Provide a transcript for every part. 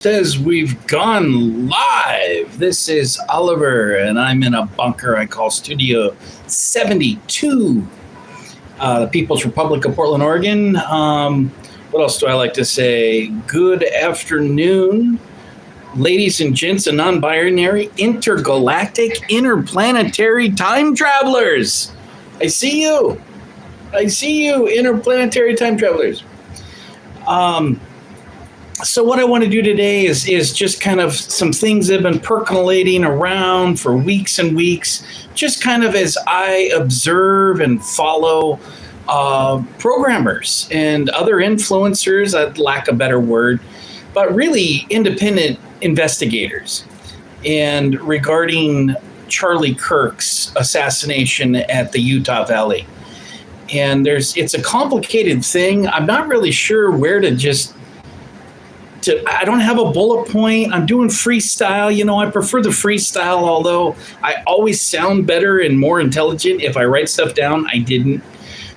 Says we've gone live. This is Oliver, and I'm in a bunker I call Studio 72, the People's Republic of Portland, Oregon. What else do I like to say? Good afternoon, ladies and gents and non-binary, intergalactic, interplanetary time travelers. I see you. Interplanetary time travelers. So what I want to do today is just kind of some things that have been percolating around for weeks and weeks, just kind of as I observe and follow programmers and other influencers, I'd lack a better word, but really independent investigators. And regarding Charlie Kirk's assassination at the Utah Valley. And it's a complicated thing. I'm not really sure where I don't have a bullet point. I'm doing freestyle. I prefer the freestyle, although I always sound better and more intelligent if I write stuff down. I didn't.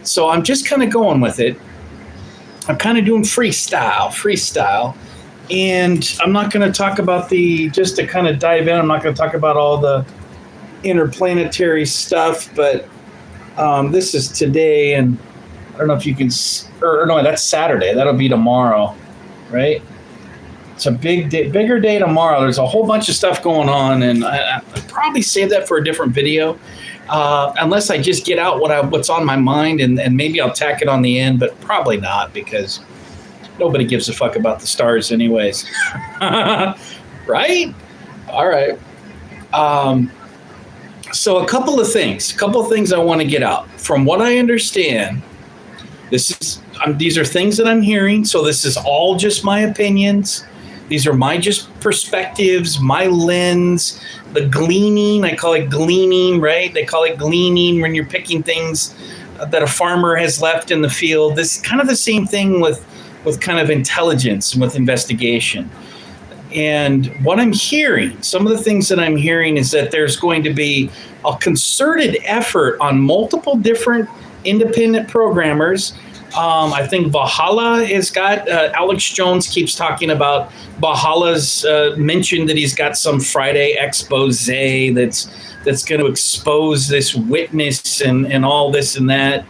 So I'm just kind of going with it. I'm kind of doing freestyle. And I'm not going to talk about just to kind of dive in, I'm not going to talk about all the interplanetary stuff, but this is today, and I don't know if you can, or no, that's Saturday. That'll be tomorrow, right? It's a bigger day tomorrow. There's a whole bunch of stuff going on, and I'll probably save that for a different video, unless I just get out what's on my mind, and maybe I'll tack it on the end, but probably not, because nobody gives a fuck about the stars anyways. Right? All right. So a couple of things I want to get out. From what I understand, these are things that I'm hearing, so this is all just my opinions. These are my just perspectives, my lens, the gleaning. I call it gleaning, right? They call it gleaning when you're picking things that a farmer has left in the field. This is kind of the same thing with kind of intelligence and with investigation. And what I'm hearing, some of the things that I'm hearing is that there's going to be a concerted effort on multiple different independent programmers. I think Valhalla has got, Alex Jones keeps talking about Valhalla's mentioned that he's got some Friday expose that's going to expose this witness and all this and that.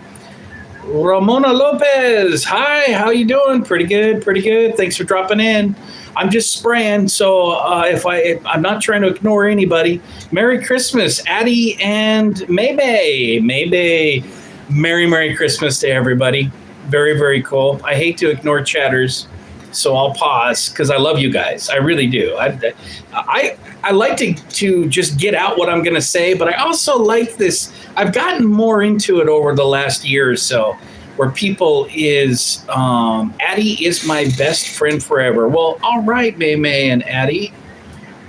Ramona Lopez, hi, how you doing? Pretty good. Thanks for dropping in. I'm just spraying, so I'm not trying to ignore anybody. Merry Christmas, Addie and Maybe. Merry Christmas to everybody. Very, very cool. I hate to ignore chatters, so I'll pause because I love you guys. I really do. I like to just get out what I'm going to say, but I also like this. I've gotten more into it over the last year or so, where people is, Addie is my best friend forever. Well, all right, May and Addie.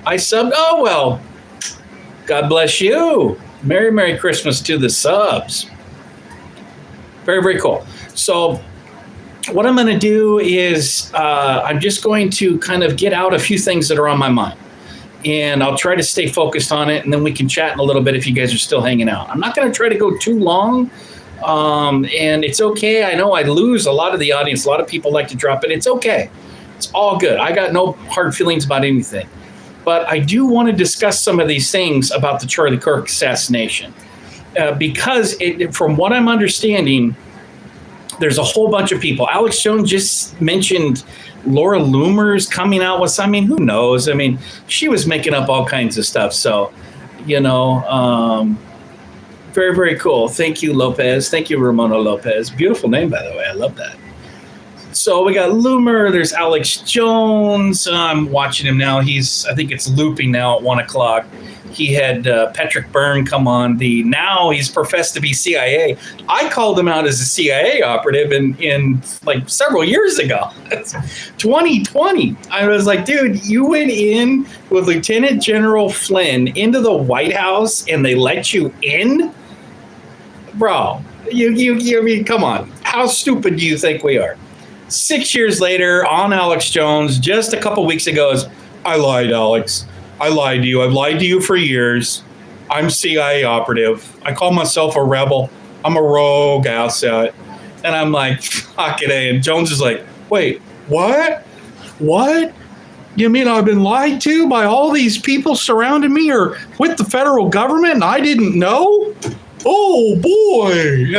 I subbed. Oh, well, God bless you. Merry Christmas to the subs. Very, very cool. So what I'm going to do is I'm just going to kind of get out a few things that are on my mind. And I'll try to stay focused on it, and then we can chat in a little bit if you guys are still hanging out. I'm not going to try to go too long, and it's okay. I know I lose a lot of the audience. A lot of people like to drop it. It's okay. It's all good. I got no hard feelings about anything. But I do want to discuss some of these things about the Charlie Kirk assassination. Because from what I'm understanding, there's a whole bunch of people. Alex Jones just mentioned Laura Loomer's coming out with something. Who knows? I mean, she was making up all kinds of stuff. So, very, very cool. Thank you, Lopez. Thank you, Ramona Lopez. Beautiful name, by the way. I love that. So we got Loomer. There's Alex Jones. I'm watching him now. I think it's looping now at 1 o'clock. He had Patrick Byrne come on. Now he's professed to be CIA. I called him out as a CIA operative in like several years ago. 2020. I was like, dude, you went in with Lieutenant General Flynn into the White House and they let you in? Bro, you mean, come on. How stupid do you think we are? 6 years later, on Alex Jones, just a couple weeks ago, I lied, Alex. I lied to you. I've lied to you for years. I'm CIA operative. I call myself a rebel. I'm a rogue asset. And I'm like, fuck it. And Jones is like, wait, what? You mean I've been lied to by all these people surrounding me or with the federal government and I didn't know? Oh, boy.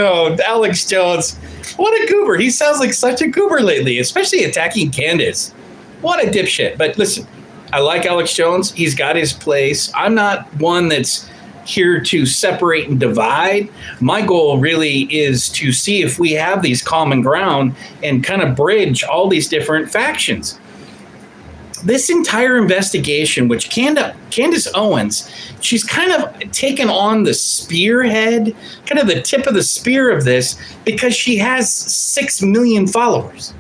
Alex Jones, what a goober. He sounds like such a goober lately, especially attacking Candace. What a dipshit. But listen, I like Alex Jones. He's got his place. I'm not one that's here to separate and divide. My goal really is to see if we have these common ground and kind of bridge all these different factions. This entire investigation, which Candace Owens, she's kind of taken on the spearhead, kind of the tip of the spear of this, because she has 6 million followers.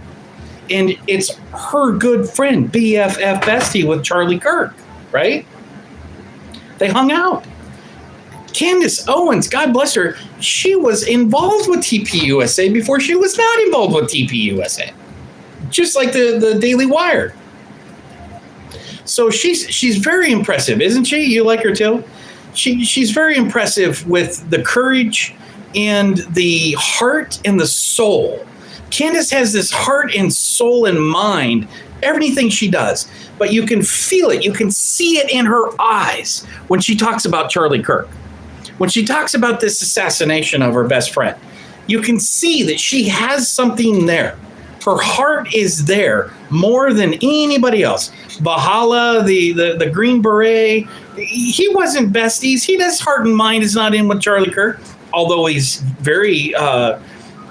And it's her good friend, BFF bestie with Charlie Kirk, right? They hung out. Candace Owens, God bless her, she was involved with TPUSA before she was not involved with TPUSA. Just like the Daily Wire. So she's very impressive, isn't she? You like her too? She's very impressive with the courage and the heart and the soul. Candace has this heart and soul and mind, everything she does. But you can feel it. You can see it in her eyes when she talks about Charlie Kirk. When she talks about this assassination of her best friend, you can see that she has something there. Her heart is there more than anybody else. Bahala, the Green Beret, he wasn't besties. His heart and mind is not in with Charlie Kirk, although he's very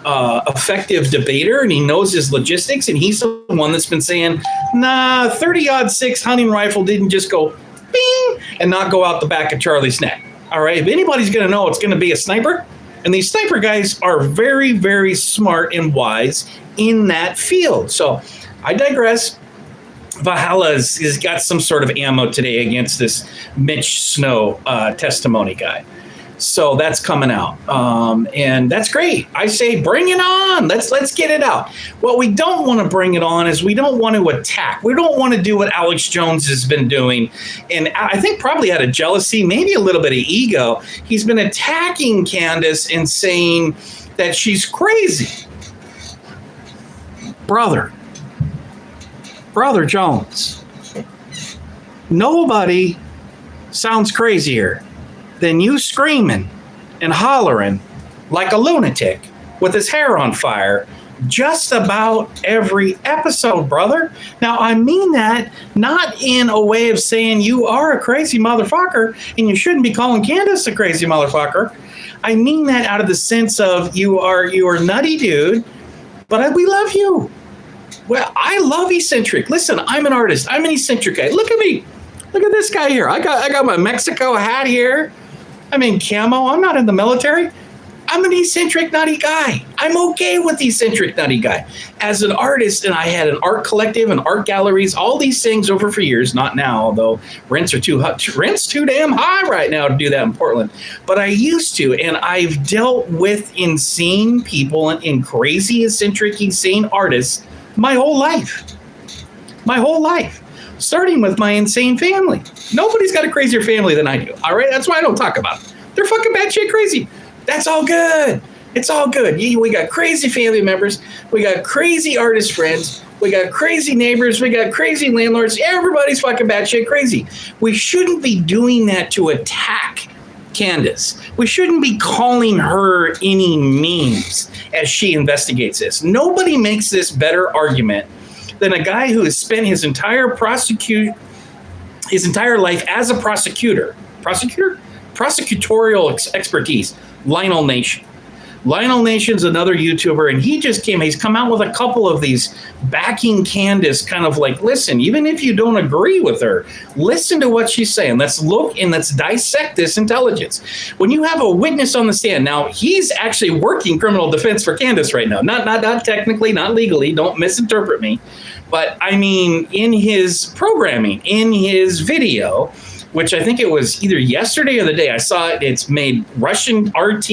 effective debater and he knows his logistics. And he's the one that's been saying, nah, 30-06 hunting rifle didn't just go bing and not go out the back of Charlie's neck. All right, if anybody's going to know, it's going to be a sniper. And these sniper guys are very, very smart and wise in that field. So I digress. Valhalla has got some sort of ammo today against this Mitch Snow testimony guy. So that's coming out. And that's great. I say bring it on. Let's get it out. What we don't want to bring it on is we don't want to attack. We don't want to do what Alex Jones has been doing. And I think probably out of jealousy, maybe a little bit of ego, he's been attacking Candace and saying that she's crazy. Brother Jones, nobody sounds crazier than you screaming and hollering like a lunatic with his hair on fire just about every episode, brother. Now, I mean that not in a way of saying you are a crazy motherfucker and you shouldn't be calling Candace a crazy motherfucker. I mean that out of the sense of you are nutty dude, but we love you. Well, I love eccentric. Listen, I'm an artist. I'm an eccentric guy. Look at me. Look at this guy here. I got my Mexico hat here. I'm in camo. I'm not in the military. I'm an eccentric nutty guy. I'm okay with eccentric nutty guy. As an artist, and I had an art collective and art galleries, all these things over for years, not now, although rent's too damn high right now to do that in Portland. But I used to, and I've dealt with insane people and crazy, eccentric, insane artists my whole life. Starting with my insane family. Nobody's got a crazier family than I do. All right. That's why I don't talk about it. They're fucking batshit crazy. That's all good. It's all good. We got crazy family members. We got crazy artist friends. We got crazy neighbors. We got crazy landlords. Everybody's fucking batshit crazy. We shouldn't be doing that to attack Candace. We shouldn't be calling her any names as she investigates this. Nobody makes this better argument than a guy who has spent his entire life as a prosecutorial expertise. Lionel Nation. Lionel Nation's another YouTuber, and he's come out with a couple of these backing Candace, kind of like, listen, even if you don't agree with her, listen to what she's saying. Let's look and let's dissect this intelligence. When you have a witness on the stand, now he's actually working criminal defense for Candace right now. Not technically, not legally, don't misinterpret me. But I mean, in his programming, in his video, which I think it was either yesterday or the day I saw it. It's made Russian RT.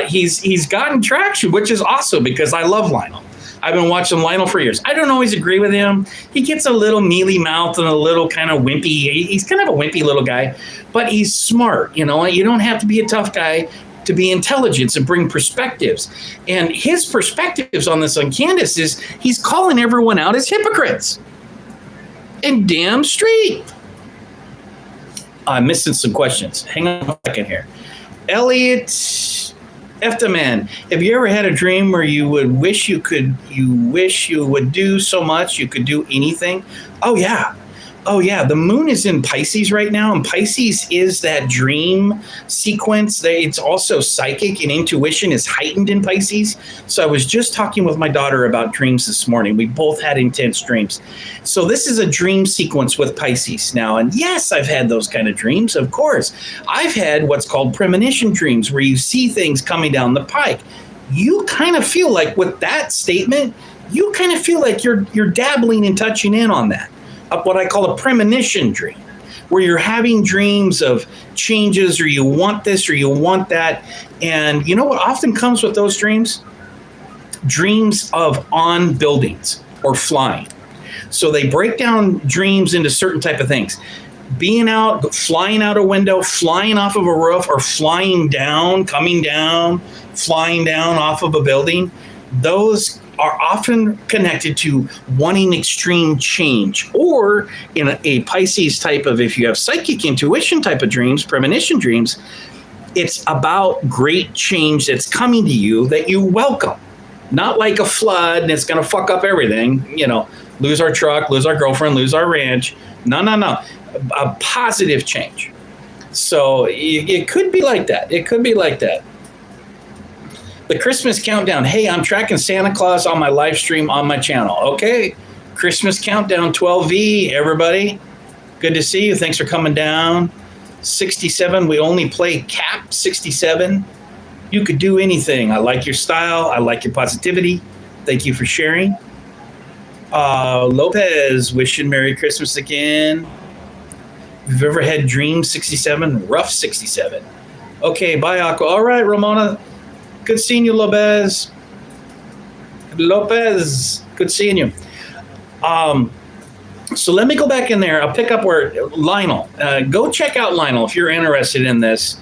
He's gotten traction, which is awesome because I love Lionel. I've been watching Lionel for years. I don't always agree with him. He gets a little mealy mouth and a little kind of wimpy. He's kind of a wimpy little guy, but he's smart. You know, you don't have to be a tough guy to be intelligent and bring perspectives. And his perspectives on this on Candace is he's calling everyone out as hypocrites. And damn straight. I'm missing some questions. Hang on a second here. Elliot Eftaman, have you ever had a dream where you wish you would do so much you could do anything? Oh yeah. The moon is in Pisces right now, and Pisces is that dream sequence. It's also psychic, and intuition is heightened in Pisces. So I was just talking with my daughter about dreams this morning. We both had intense dreams. So this is a dream sequence with Pisces now. And yes, I've had those kind of dreams, of course. I've had what's called premonition dreams, where you see things coming down the pike. You kind of feel like with that statement, you kind of feel like you're dabbling and touching in on that. What I call a premonition dream, where you're having dreams of changes, or you want this or you want that. And you know what often comes with those dreams? Dreams of on buildings or flying. So they break down dreams into certain type of things. Being out, flying out a window, flying off of a roof, or flying down, coming down, flying down off of a building. Those are often connected to wanting extreme change, or in a Pisces type of, if you have psychic intuition type of dreams, premonition dreams, it's about great change that's coming to you that you welcome. Not like a flood and it's going to fuck up everything, lose our truck, lose our girlfriend, lose our ranch. No. A positive change. So it could be like that. The Christmas countdown. Hey, I'm tracking Santa Claus on my live stream on my channel. Okay. Christmas countdown 12V, everybody. Good to see you. Thanks for coming down. 67. We only play cap 67. You could do anything. I like your style. I like your positivity. Thank you for sharing. Lopez, wishing Merry Christmas again. If you've ever had Dream 67, rough 67. Okay, bye, Aqua. All right, Ramona. Good seeing you, Lopez. Good seeing you. So let me go back in there. I'll pick up where Lionel. Go check out Lionel if you're interested in this.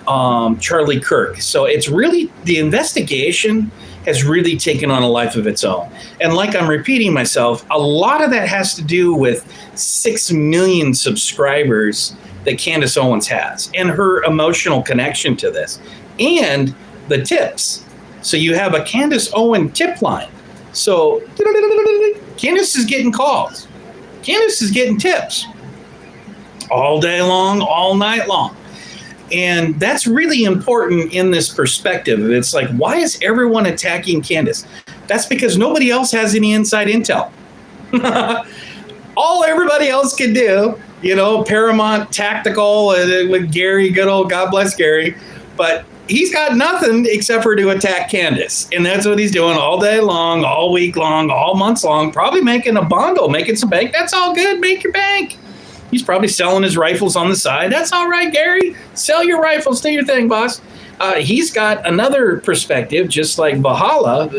Charlie Kirk. So it's really, the investigation has really taken on a life of its own. And like I'm repeating myself, a lot of that has to do with 6 million subscribers that Candace Owens has and her emotional connection to this. And the tips. So you have a Candace Owen tip line. So Candace is getting calls. Candace is getting tips all day long, all night long. And that's really important in this perspective. It's like, why is everyone attacking Candace? That's because nobody else has any inside intel. All everybody else can do, Paramount Tactical with Gary, good old God bless Gary. But he's got nothing except for to attack Candace. And that's what he's doing all day long, all week long, all months long, probably making a bundle, making some bank. That's all good. Make your bank. He's probably selling his rifles on the side. That's all right, Gary. Sell your rifles. Do your thing, boss. He's got another perspective, just like Valhalla. I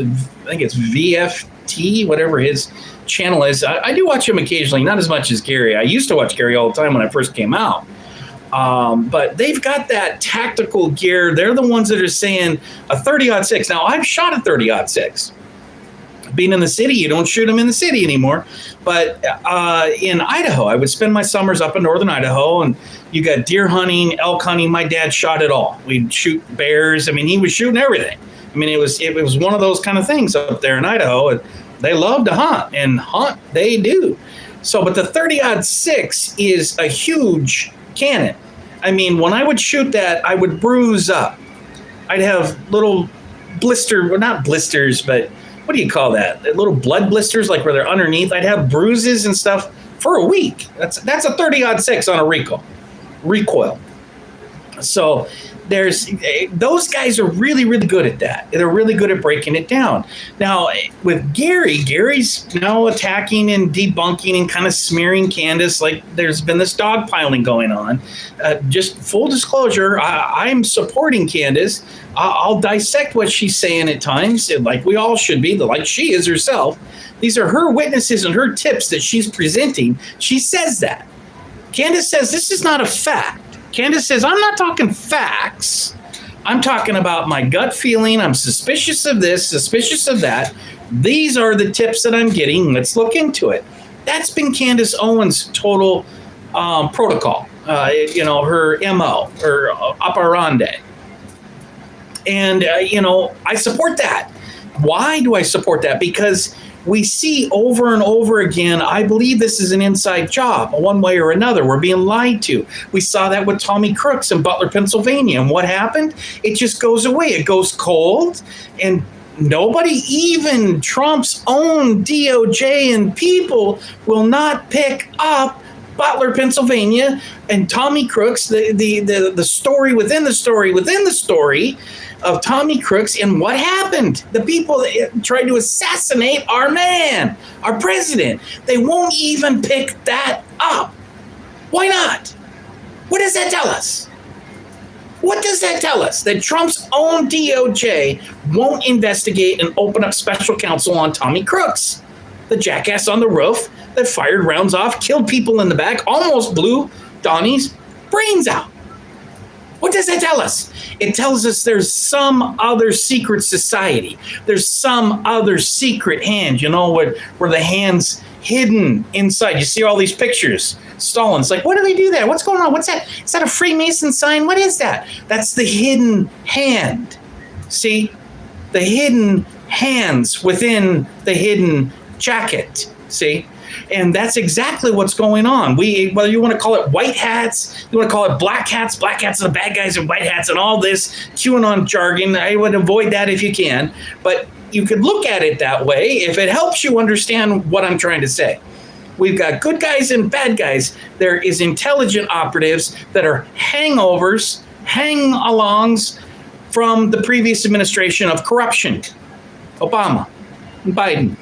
think it's VFT, whatever his channel is. I do watch him occasionally, not as much as Gary. I used to watch Gary all the time when I first came out. But they've got that tactical gear. They're the ones that are saying a 30-06. Now, I've shot a 30-06. Being in the city, you don't shoot them in the city anymore. But in Idaho, I would spend my summers up in northern Idaho, and you got deer hunting, elk hunting. My dad shot it all. We'd shoot bears. I mean, he was shooting everything. I mean, it was one of those kind of things up there in Idaho. They love to hunt, and hunt they do. So, but the 30-06 is a huge cannon. I mean, when I would shoot that, I would bruise up. I'd have little not blisters, but what do you call that? Little blood blisters, like where they're underneath. I'd have bruises and stuff for a week. That's a 30-06 on a recoil. So there's those guys are really, really good at that. They're really good at breaking it down. Now with Gary's now attacking and debunking and kind of smearing Candace. Like there's been this dogpiling going on. Just full disclosure, I'm supporting Candace. I'll dissect what she's saying at times, like we all should be, like she is herself. These are her witnesses and her tips that she's presenting. She says that. Candace says this is not a fact. Candace says, I'm not talking facts. I'm talking about my gut feeling. I'm suspicious of this, suspicious of that. These are the tips that I'm getting. Let's look into it. That's been Candace Owens' total protocol, her MO, or operandi. And, I support that. Why do I support that? Because we see over and over again, I believe this is an inside job, one way or another. We're being lied to. We saw that with Tommy Crooks in Butler, Pennsylvania. And what happened? It just goes away. It goes cold. And nobody, even Trump's own DOJ and people, will not pick up Butler, Pennsylvania, and Tommy Crooks, the story within the story within the story of Tommy Crooks. And what happened? The people that tried to assassinate our man, our president, they won't even pick that up. Why not? What does that tell us? What does that tell us? That Trump's own DOJ won't investigate and open up special counsel on Tommy Crooks, the jackass on the roof that fired rounds off, killed people in the back, almost blew Donnie's brains out. What does that tell us? It tells us there's some other secret society. There's some other secret hand, where the hand's hidden inside. You see all these pictures. Stalin's like, what do they do there? What's going on? What's that? Is that a Freemason sign? What is that? That's the hidden hand. See? The hidden hands within the hidden jacket. See? And that's exactly what's going on. Whether you want to call it white hats, you want to call it black hats are the bad guys and white hats and all this QAnon jargon. I would avoid that if you can. But you could look at it that way if it helps you understand what I'm trying to say. We've got good guys and bad guys. There is intelligent operatives that are hangovers, hang-alongs from the previous administration of corruption. Obama and Biden.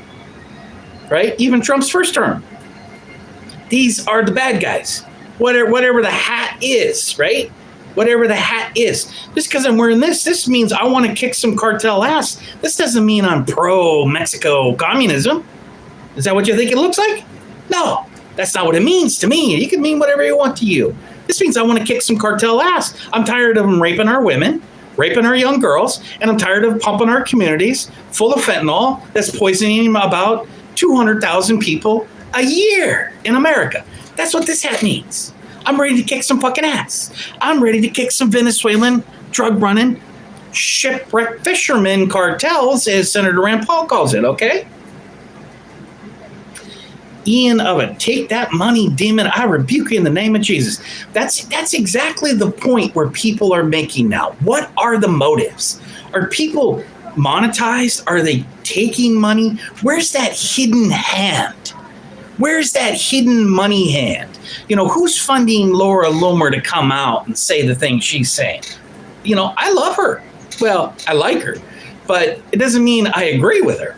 Right? Even Trump's first term. These are the bad guys. Whatever the hat is, right? Whatever the hat is. Just because I'm wearing this means I want to kick some cartel ass. This doesn't mean I'm pro-Mexico communism. Is that what you think it looks like? No, that's not what it means to me. You can mean whatever you want to you. This means I want to kick some cartel ass. I'm tired of them raping our women, raping our young girls, and I'm tired of pumping our communities full of fentanyl that's poisoning about 200,000 people a year in America. That's what this hat means. I'm ready to kick some fucking ass. I'm ready to kick some Venezuelan drug-running shipwreck fishermen cartels, as Senator Rand Paul calls it, okay? Ian of it, take that money, demon. I rebuke you in the name of Jesus. That's exactly the point where people are making now. What are the motives? Are people monetized? Are they taking money? Where's that hidden hand? Where's that hidden money hand? Who's funding Laura Loomer to come out and say the things she's saying? I love her. Well, I like her, but it doesn't mean I agree with her.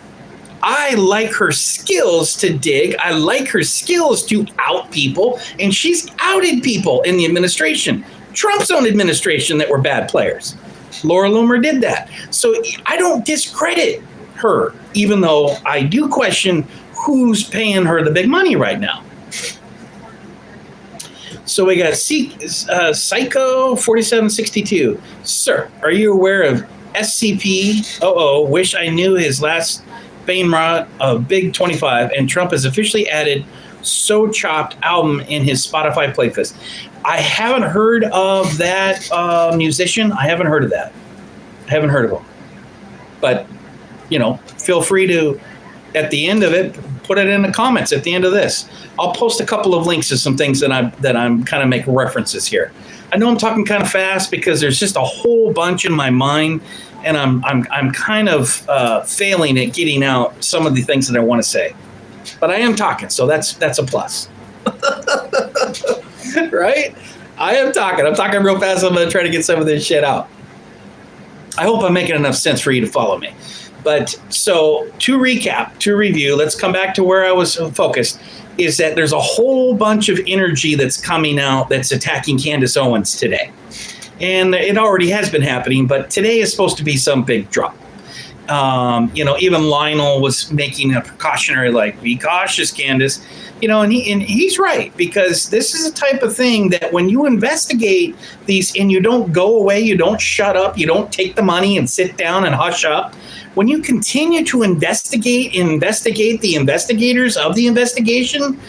I like her skills to dig. I like her skills to out people, and she's outed people in the administration, Trump's own administration, that were bad players. Laura Loomer did that. So I don't discredit her, even though I do question who's paying her the big money right now. So we got Psycho 4762. Sir, are you aware of SCP-00? Wish I knew his last Bainrod of Big 25, and Trump has officially added So Chopped album in his Spotify playlist. I haven't heard of that musician. I haven't heard of that. I haven't heard of him. But, feel free to, at the end of it, put it in the comments at the end of this. I'll post a couple of links to some things that I'm kind of making references here. I know I'm talking kind of fast because there's just a whole bunch in my mind, and I'm kind of failing at getting out some of the things that I want to say. But I am talking, so that's a plus. Right? I am talking. I'm talking real fast. I'm going to try to get some of this shit out. I hope I'm making enough sense for you to follow me. But so to recap, to review, let's come back to where I was focused, is that there's a whole bunch of energy that's coming out that's attacking Candace Owens today. And it already has been happening, but today is supposed to be some big drop. Even Lionel was making a precautionary, be cautious, Candace. And he's right, because this is a type of thing that when you investigate these and you don't go away, you don't shut up, you don't take the money and sit down and hush up, when you continue to investigate the investigators of the investigation,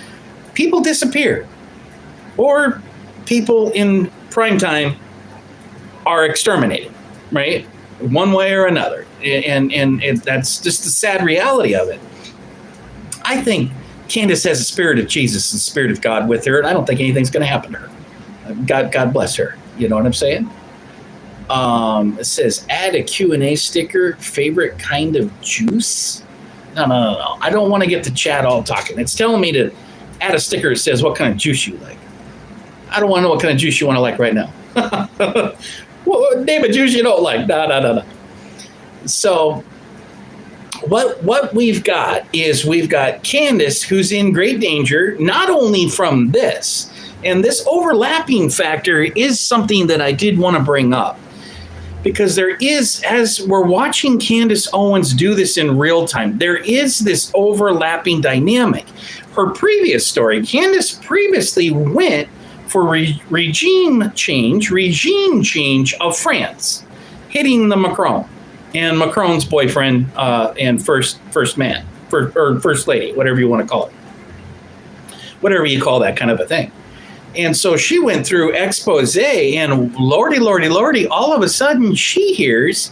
people disappear. Or people in prime time are exterminated, right? One way or another. And that's just the sad reality of it. I think Candace has the spirit of Jesus and the spirit of God with her, and I don't think anything's going to happen to her. God bless her. You know what I'm saying? It says, add a Q&A sticker, favorite kind of juice? No. I don't want to get the chat all talking. It's telling me to add a sticker that says what kind of juice you like. I don't want to know what kind of juice you want to like right now. Well, name a juice you don't like. No. So what we've got is we've got Candace, who's in great danger, not only from this, and this overlapping factor is something that I did want to bring up, because there is, as we're watching Candace Owens do this in real time, there is this overlapping dynamic. Her previous story, Candace previously went for regime change of France, hitting the Macron and Macron's boyfriend and first man, or first lady, whatever you want to call it, whatever you call that kind of a thing. And so she went through expose, and lordy, all of a sudden she hears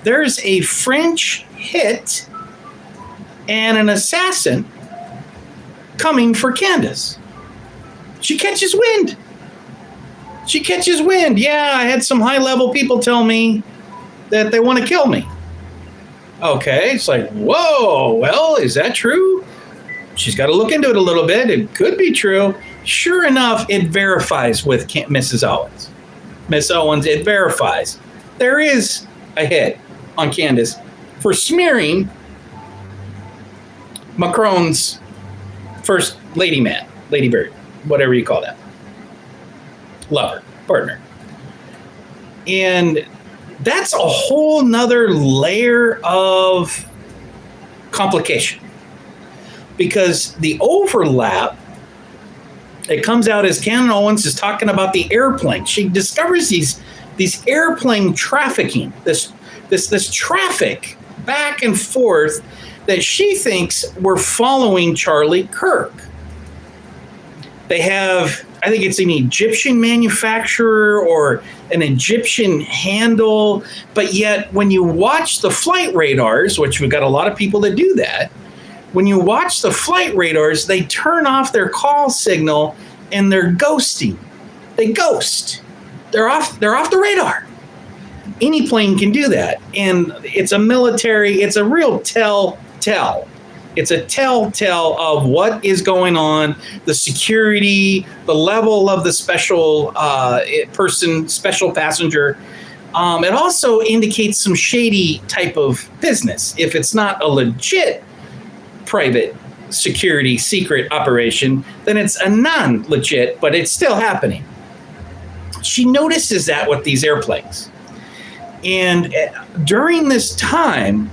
there's a French hit and an assassin coming for Candace. She catches wind. Yeah, I had some high-level people tell me that they want to kill me. Okay, it's like, whoa, well, is that true? She's got to look into it a little bit. It could be true. Sure enough, it verifies with Mrs. Owens. Miss Owens, it verifies. There is a hit on Candace for smearing Macron's first lady bird, whatever you call that. Lover, partner. And that's a whole nother layer of complication, because the overlap, it comes out as Candace Owens is talking about the airplane. She discovers these airplane trafficking, this traffic back and forth that she thinks were following Charlie Kirk. They have, I think it's an Egyptian manufacturer or an Egyptian handle, but yet when you watch the flight radars, which we've got a lot of people that do that, when you watch the flight radars, they turn off their call signal and they're ghosting. They ghost. They're off the radar. Any plane can do that. And it's a real telltale. It's a telltale of what is going on, the security, the level of the special passenger. It also indicates some shady type of business. If it's not a legit private security secret operation, then it's a non-legit, but it's still happening. She notices that with these airplanes. And during this time,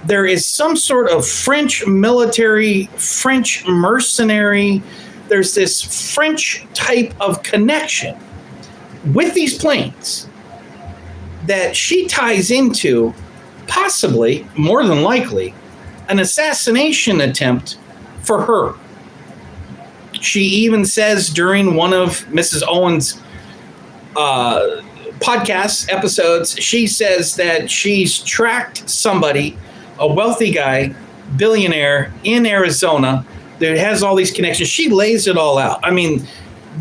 there is some sort of French military, French mercenary, there's this French type of connection with these planes that she ties into, possibly, more than likely, an assassination attempt for her. She even says during one of Mrs. Owens' podcast episodes, she says that she's tracked somebody, a wealthy guy, billionaire in Arizona that has all these connections. She lays it all out. I mean,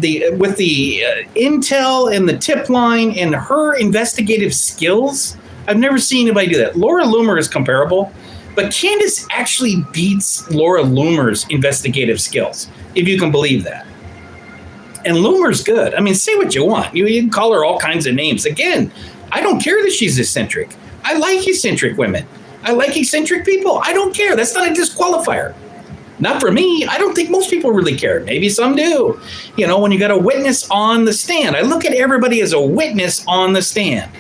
with the intel and the tip line and her investigative skills, I've never seen anybody do that. Laura Loomer is comparable, but Candace actually beats Laura Loomer's investigative skills, if you can believe that. And Loomer's good. I mean, say what you want. You can call her all kinds of names. Again, I don't care that she's eccentric. I like eccentric women. I like eccentric people. I don't care. That's not a disqualifier. Not for me. I don't think most people really care. Maybe some do. You know, when you got a witness on the stand, I look at everybody as a witness on the stand.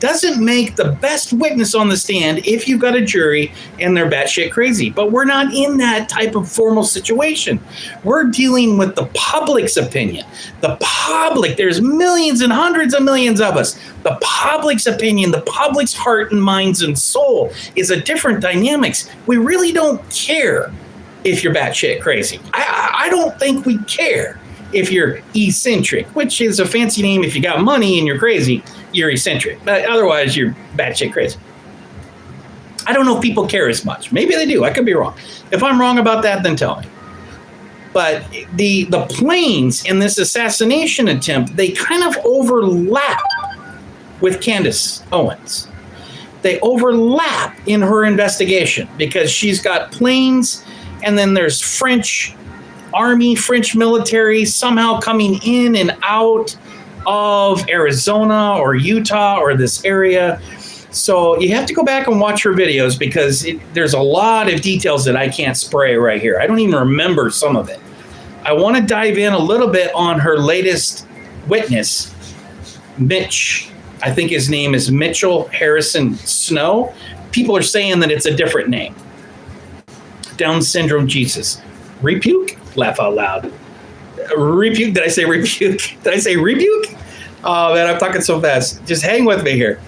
doesn't make the best witness on the stand if you've got a jury and they're batshit crazy. But we're not in that type of formal situation. We're dealing with the public's opinion. The public, there's millions and hundreds of millions of us. The public's opinion, the public's heart and minds and soul is a different dynamics. We really don't care if you're batshit crazy. I don't think we care if you're eccentric, which is a fancy name. If you got money and you're crazy, you're eccentric. But otherwise, you're batshit crazy. I don't know if people care as much. Maybe they do. I could be wrong. If I'm wrong about that, then tell me. But the planes in this assassination attempt, they kind of overlap with Candace Owens. They overlap in her investigation because she's got planes, and then there's French Army, French military somehow coming in and out of Arizona or Utah or this area. So you have to go back and watch her videos because there's a lot of details that I can't spray right here. I don't even remember some of it. I want to dive in a little bit on her latest witness, Mitch. I think his name is Mitchell Harrison Snow. People are saying that it's a different name. Down syndrome Jesus. Rebuke? Laugh out loud. Rebuke? Did I say rebuke? Did I say rebuke? Oh man, I'm talking so fast. Just hang with me here.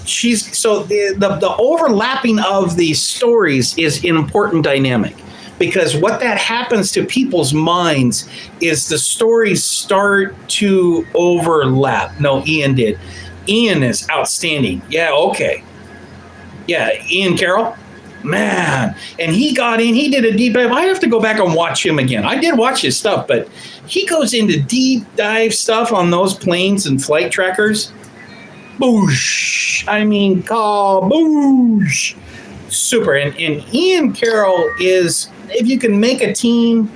So the overlapping of these stories is an important dynamic because what that happens to people's minds is the stories start to overlap. No, Ian did. Ian is outstanding. Yeah, okay. Yeah, Ian Carroll. Man, and he got in, he did a deep dive. I have to go back and watch him again. I did watch his stuff, but he goes into deep dive stuff on those planes and flight trackers. Boosh. I mean, boosh. Super. And Ian Carroll is, if you can make a team,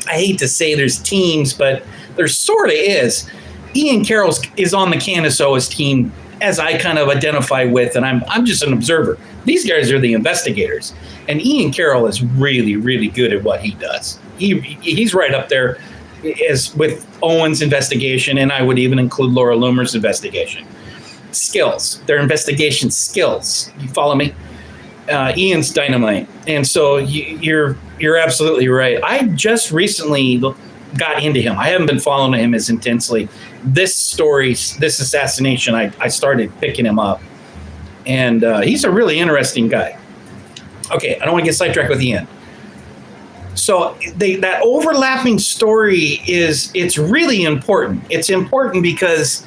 I hate to say there's teams, but there sort of is. Ian Carroll is on the Candace Owens team as I kind of identify with, and I'm just an observer. These guys are the investigators, and Ian Carroll is really, really good at what he does. He's right up there as with Owens' investigation, and I would even include Laura Loomer's investigation. Skills, their investigation skills. You follow me? Ian's dynamite, and so you're absolutely right. I just recently got into him. I haven't been following him as intensely. This story, this assassination, I started picking him up. And he's a really interesting guy. Okay, I don't want to get sidetracked with Ian. So that overlapping story it's really important. It's important because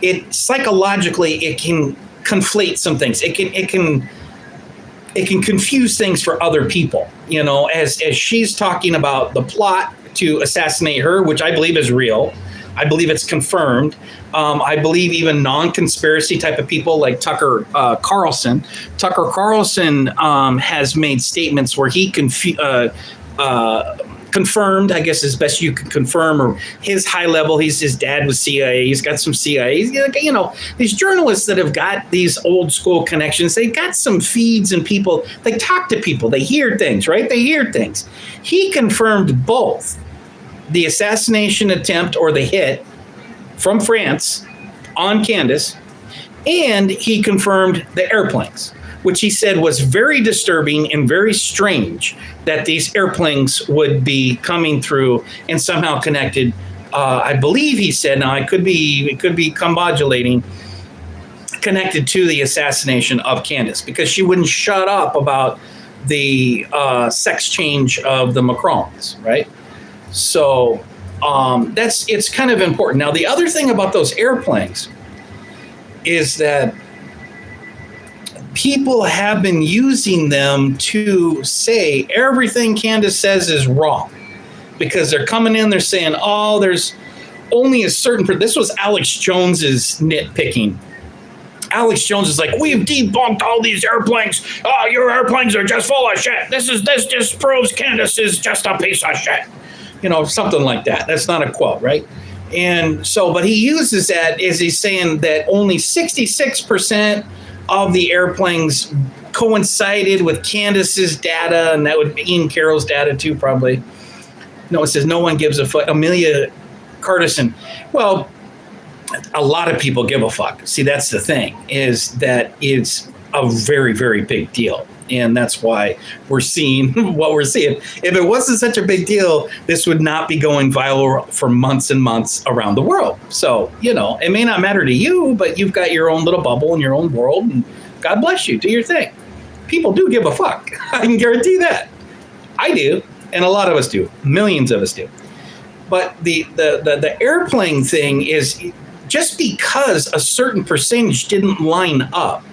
it psychologically it can conflate some things. It can confuse things for other people. You know, as she's talking about the plot to assassinate her, which I believe is real. I believe it's confirmed. I believe even non-conspiracy type of people like Tucker Carlson. Tucker Carlson has made statements where he confirmed, I guess as best you can confirm, or his high level, his dad was CIA. He's got some CIA. You know, these journalists that have got these old school connections, they've got some feeds and people. They talk to people. They hear things, right? They hear things. He confirmed both the assassination attempt or the hit from France on Candace, and he confirmed the airplanes, which he said was very disturbing and very strange that these airplanes would be coming through and somehow connected. I believe he said, now it could be combobulating, connected to the assassination of Candace because she wouldn't shut up about the sex change of the Macrons, right? So it's kind of important. Now, the other thing about those airplanes is that people have been using them to say everything Candace says is wrong because they're coming in, they're saying, oh, there's only a certain, this was Alex Jones's nitpicking. Alex Jones is like, we've debunked all these airplanes. Oh, your airplanes are just full of shit. This just proves Candace is just a piece of shit. You know, something like that. That's not a quote, right? And so, but he uses that as he's saying that only 66% of the airplanes coincided with Candace's data, and that would be Ian Carroll's data too, probably. No, it says no one gives a foot. Amelia Cartison. Well, a lot of people give a fuck. See, that's the thing, is that it's a very, very big deal. And that's why we're seeing what we're seeing. If it wasn't such a big deal, this would not be going viral for months and months around the world. So, it may not matter to you, but you've got your own little bubble in your own world, and God bless you. Do your thing. People do give a fuck. I can guarantee that. I do, and a lot of us do. Millions of us do. But the airplane thing is just because a certain percentage didn't line up.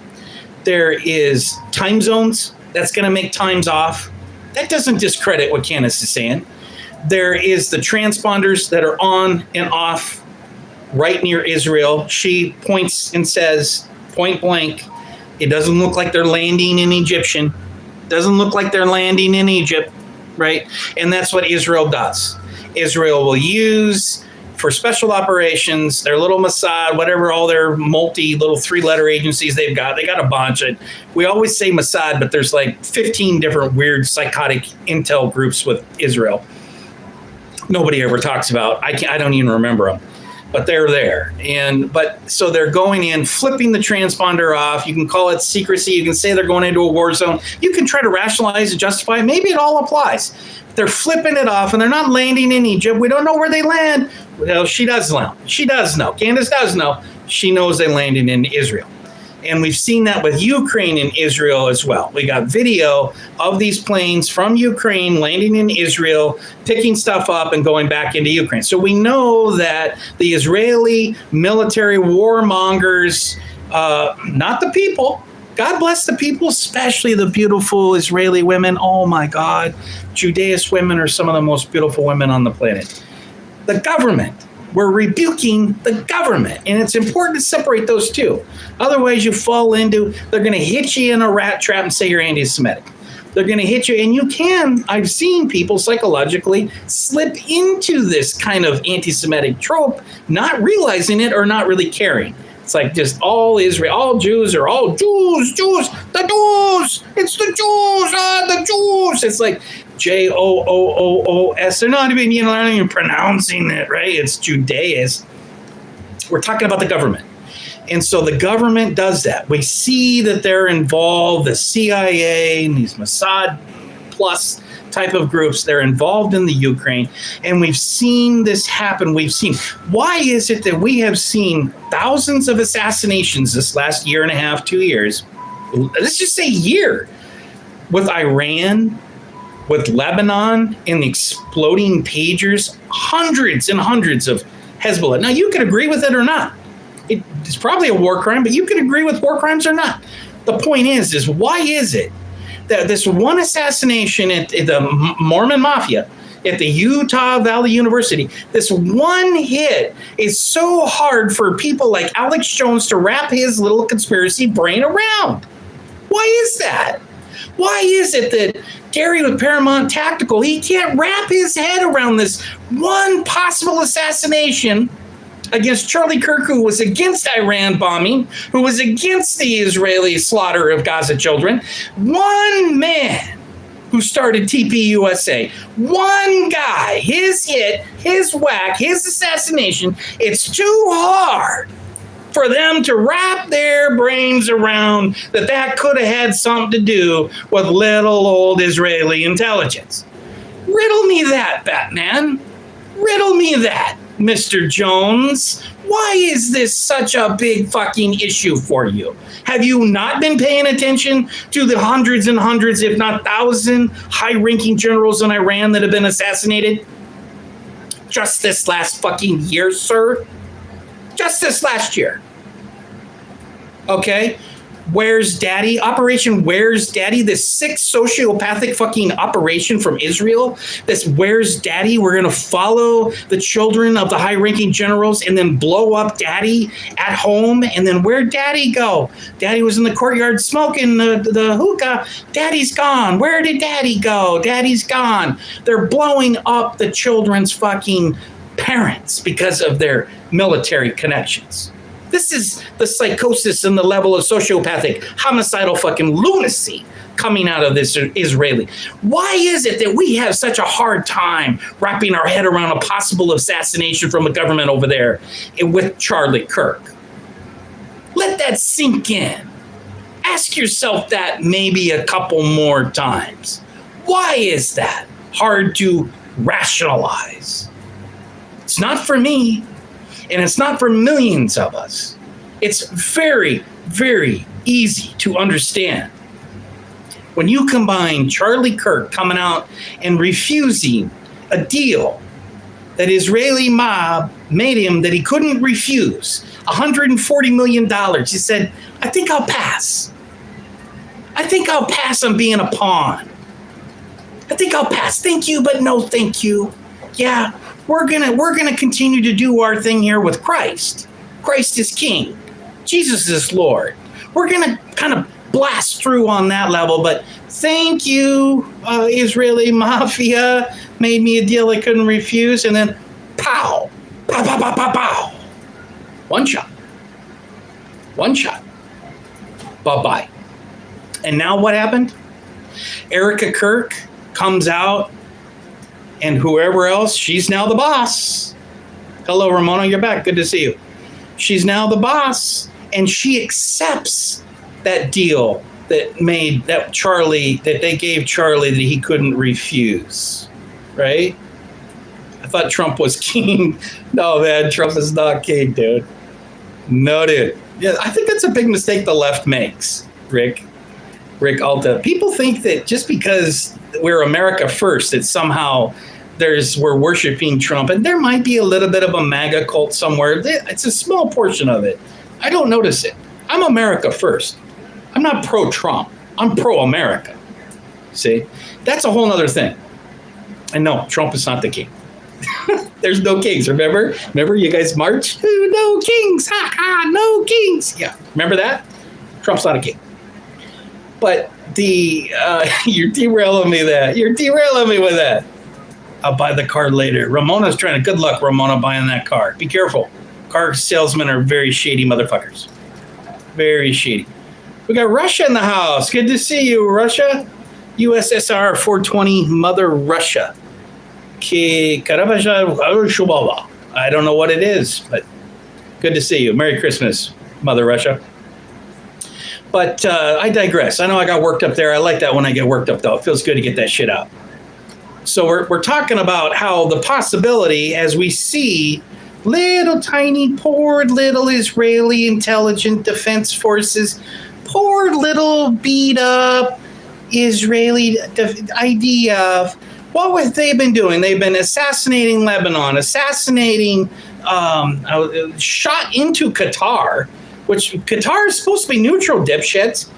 There is time zones that's going to make times off. That doesn't discredit what Candace is saying. There is the transponders that are on and off right near Israel. She points and says, point blank, it doesn't look like they're landing in Egyptian. Doesn't look like they're landing in Egypt, right? And that's what Israel does. Israel will use for special operations, their little Mossad, whatever, all their little 3-letter agencies they've got. They got a bunch. We always say Mossad, but there's like 15 different weird psychotic intel groups with Israel. Nobody ever talks about. I don't even remember them, but they're there. So they're going in, flipping the transponder off. You can call it secrecy. You can say they're going into a war zone. You can try to rationalize and justify. Maybe it all applies. They're flipping it off, and they're not landing in Egypt. We don't know where they land. Well, she does know. She does know. Candace does know. She knows they landed in Israel. And we've seen that with Ukraine and Israel as well. We got video of these planes from Ukraine landing in Israel, picking stuff up and going back into Ukraine. So we know that the Israeli military warmongers, not the people, God bless the people, especially the beautiful Israeli women. Oh my God. Judaist women are some of the most beautiful women on the planet. The government. We're rebuking the government. And it's important to separate those two. Otherwise, you fall into, they're going to hit you in a rat trap and say you're anti-Semitic. They're going to hit you. And you can, I've seen people psychologically slip into this kind of anti-Semitic trope, not realizing it or not really caring. It's like just all Israel, all Jews are all Jews, the Jews. It's the Jews, the Jews. It's like Joos. They're not even, pronouncing it, right? It's Judaist. We're talking about the government. And so the government does that. We see that they're involved, the CIA and these Mossad plus type of groups, they're involved in the Ukraine. And we've seen this happen. Why is it that we have seen thousands of assassinations this last year and a half, 2 years? Let's just say year, with Iran, with Lebanon, and the exploding pagers, hundreds and hundreds of Hezbollah. Now, you could agree with it or not. It's probably a war crime, but you could agree with war crimes or not. The point is why is it that this one assassination at the Mormon Mafia at the Utah Valley University, this one hit is so hard for people like Alex Jones to wrap his little conspiracy brain around? Why is that? Why is it that Gary with Paramount Tactical, he can't wrap his head around this one possible assassination against Charlie Kirk, who was against Iran bombing, who was against the Israeli slaughter of Gaza children? One man who started TPUSA, one guy, his hit, his whack, his assassination, it's too hard for them to wrap their brains around that could have had something to do with little old Israeli intelligence. Riddle me that, Batman. Riddle me that, Mr. Jones. Why is this such a big fucking issue for you? Have you not been paying attention to the hundreds and hundreds, if not thousands, high-ranking generals in Iran that have been assassinated? Just this last fucking year, sir? Just this last year. Okay? Where's Daddy? Operation Where's Daddy? This sick sociopathic fucking operation from Israel. This Where's Daddy? We're going to follow the children of the high-ranking generals and then blow up Daddy at home. And then where'd Daddy go? Daddy was in the courtyard smoking the hookah. Daddy's gone. Where did Daddy go? Daddy's gone. They're blowing up the children's fucking parents because of their military connections. This is the psychosis and the level of sociopathic, homicidal fucking lunacy coming out of this Israeli. Why is it that we have such a hard time wrapping our head around a possible assassination from the government over there with Charlie Kirk? Let that sink in. Ask yourself that maybe a couple more times. Why is that hard to rationalize? It's not for me, and it's not for millions of us. It's very, very easy to understand. When you combine Charlie Kirk coming out and refusing a deal that Israeli mob made him that he couldn't refuse, $140 million. He said, I think I'll pass. I think I'll pass on being a pawn. I think I'll pass. Thank you, but no thank you. Yeah, we're gonna continue to do our thing here with Christ. Christ is King. Jesus is Lord. We're gonna kind of blast through on that level, but thank you, Israeli mafia made me a deal I couldn't refuse, and then pow, pow, pow, pow, pow, pow. One shot. Bye-bye. And now what happened? Erica Kirk comes out, and whoever else, she's now the boss. Hello, Ramona, you're back. Good to see you. She's now the boss, and she accepts that deal that they gave Charlie that he couldn't refuse, right? I thought Trump was king. No, man, Trump is not king, dude. No, dude. Yeah, I think that's a big mistake the left makes, Rick Alta. People think that just because we're America first, that somehow we're worshiping Trump, and there might be a little bit of a MAGA cult somewhere. It's a small portion of it. I don't notice it. I'm America first. I'm not pro-Trump. I'm pro-America. See? That's a whole other thing. And no, Trump is not the king. There's no kings, remember? Remember you guys march? No kings, ha ha, no kings. Yeah, remember that? Trump's not a king. But you're derailing me with that. I'll buy the car later. Ramona's trying to, good luck, Ramona, buying that car. Be careful. Car salesmen are very shady motherfuckers. Very shady. We got Russia in the house. Good to see you, Russia. USSR 420, Mother Russia. I don't know what it is, but good to see you. Merry Christmas, Mother Russia. But I digress. I know I got worked up there. I like that when I get worked up, though. It feels good to get that shit out. So we're talking about how the possibility, as we see little tiny, poor little Israeli intelligent defense forces, poor little beat up Israeli IDF. What have they been doing? They've been assassinating Lebanon, shot into Qatar, which Qatar is supposed to be neutral, dipshits.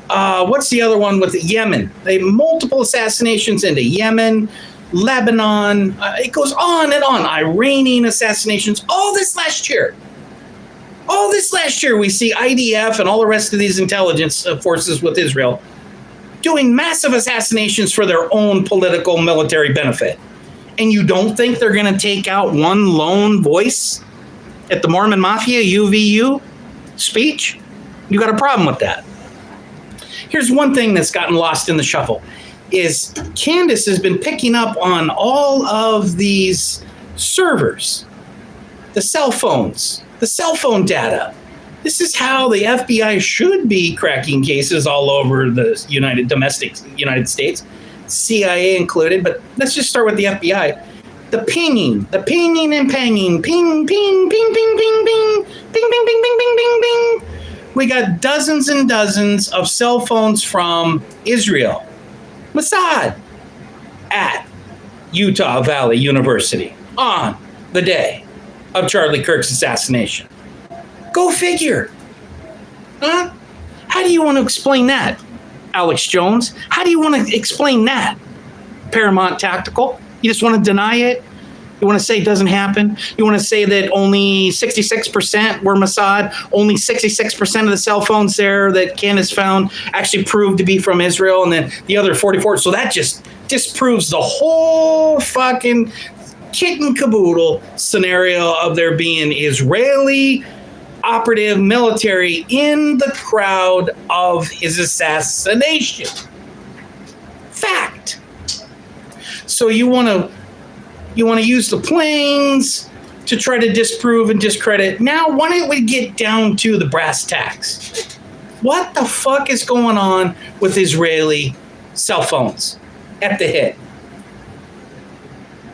What's the other one with Yemen? They multiple assassinations into Yemen, Lebanon. It goes on and on. Iranian assassinations. All this last year, we see IDF and all the rest of these intelligence forces with Israel doing massive assassinations for their own political military benefit. And you don't think they're going to take out one lone voice at the Mormon Mafia UVU speech? You got a problem with that. Here's one thing that's gotten lost in the shuffle is Candace has been picking up on all of these servers, the cell phones, the cell phone data. This is how the FBI should be cracking cases all over the United States, CIA included. But let's just start with the FBI. The pinging and panging, ping, ping, ping, ping, ping, ping, ping, ping, ping, ping, ping, ping, ping. We got dozens and dozens of cell phones from Israel, Mossad, at Utah Valley University on the day of Charlie Kirk's assassination. Go figure. Huh? How do you want to explain that, Alex Jones? How do you want to explain that, Paramount Tactical? You just want to deny it? You want to say it doesn't happen? You want to say that only 66% were Mossad, only 66% of the cell phones there that Candace found actually proved to be from Israel, and then the other 44. So that just disproves the whole fucking kit and caboodle scenario of there being Israeli operative military in the crowd of his assassination. Fact. So you want to use the planes to try to disprove and discredit. Now, why don't we get down to the brass tacks? What the fuck is going on with Israeli cell phones at the hit?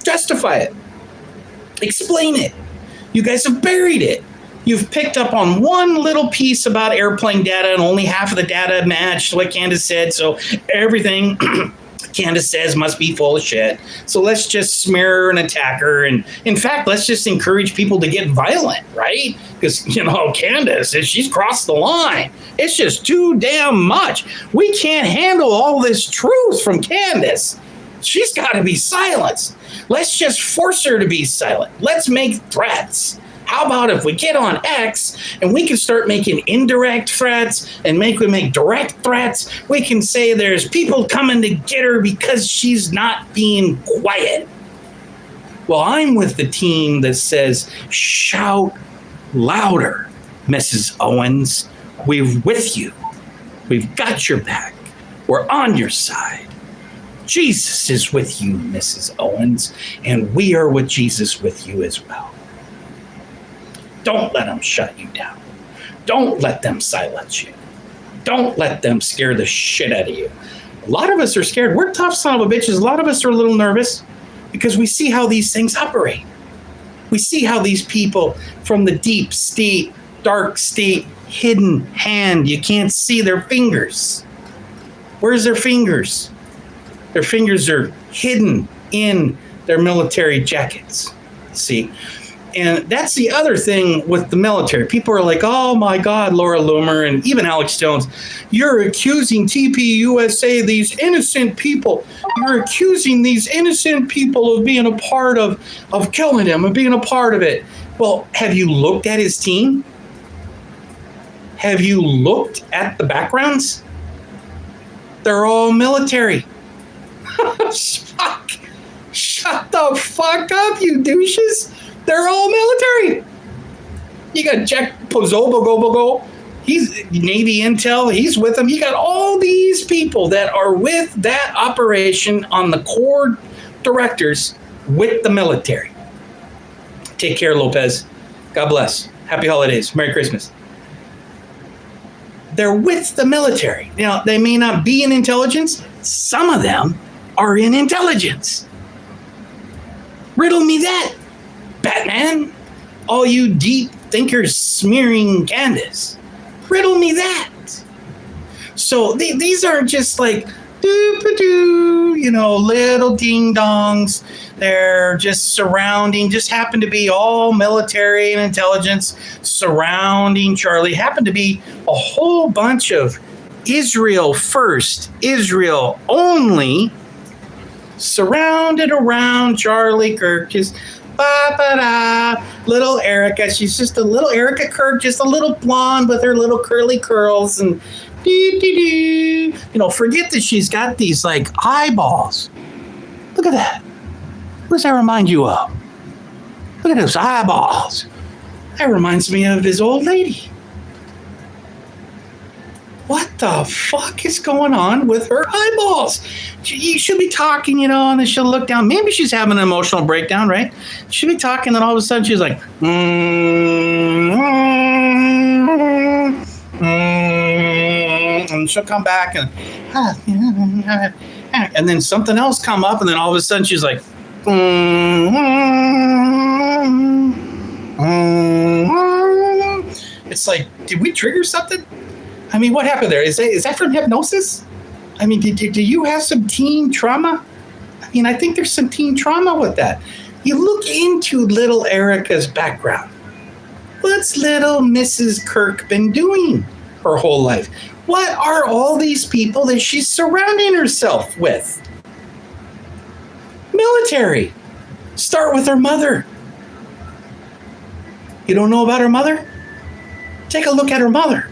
Justify it. Explain it. You guys have buried it. You've picked up on one little piece about airplane data and only half of the data matched what Candace said. So everything Candace says must be full of shit. So let's just smear her and attack her. And in fact, let's just encourage people to get violent, right? Because, Candace, she's crossed the line. It's just too damn much. We can't handle all this truth from Candace. She's got to be silenced. Let's just force her to be silent. Let's make threats. How about if we get on X and we can start making indirect threats and we make direct threats? We can say there's people coming to get her because she's not being quiet. Well, I'm with the team that says, shout louder, Mrs. Owens. We're with you. We've got your back. We're on your side. Jesus is with you, Mrs. Owens, and we are with Jesus with you as well. Don't let them shut you down. Don't let them silence you. Don't let them scare the shit out of you. A lot of us are scared. We're tough son of a bitches. A lot of us are a little nervous because we see how these things operate. We see how these people from the deep state, dark state, hidden hand, you can't see their fingers. Where's their fingers? Their fingers are hidden in their military jackets. See? And that's the other thing with the military. People are like, oh my God, Laura Loomer and even Alex Jones, you're accusing TPUSA, these innocent people. You're accusing these innocent people of being a part of killing him and being a part of it. Well, have you looked at his team? Have you looked at the backgrounds? They're all military. Fuck. Shut the fuck up, you douches. They're all military. You got Jack Pozobogobogo. He's Navy Intel. He's with them. You got all these people that are with that operation on the core directors with the military. Take care, Lopez. God bless. Happy holidays. Merry Christmas. They're with the military. Now, they may not be in intelligence. Some of them are in intelligence. Riddle me that, Batman. All you deep thinkers smearing Candace. Riddle me that. So these are just like little ding dongs. They're just surrounding, just happen to be all military and intelligence surrounding Charlie. Happen to be a whole bunch of Israel first, Israel only, surrounded around Charlie Kirk. Just little Erica. She's just a little Erica Kirk, just a little blonde with her little curly curls and forget that she's got these like eyeballs. Look at that. What does that remind you of? Look at those eyeballs. That reminds me of his old lady. What the fuck is going on with her eyeballs? You should be talking, and then she'll look down. Maybe she's having an emotional breakdown, right? She'll be talking, and all of a sudden she's like, and she'll come back and then something else come up, and then all of a sudden she's like, it's like, did we trigger something? I mean, what happened there? Is that from hypnosis? I mean, do you have some teen trauma? I mean, I think there's some teen trauma with that. You look into little Erica's background. What's little Mrs. Kirk been doing her whole life? What are all these people that she's surrounding herself with? Military. Start with her mother. You don't know about her mother? Take a look at her mother.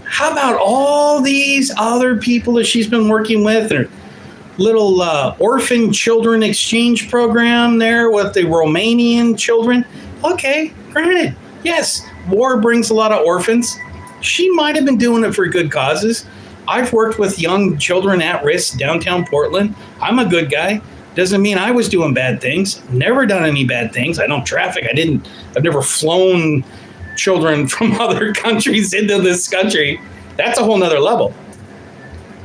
How about all these other people that she's been working with? Her little orphan children exchange program there with the Romanian children. Okay, granted, Yes, war brings a lot of orphans. She might have been doing it for good causes. I've worked with young children at risk downtown Portland. I'm a good guy. Doesn't mean I was doing bad things. Never done any bad things. I don't traffic. I've never flown children from other countries into this country. That's a whole nother level.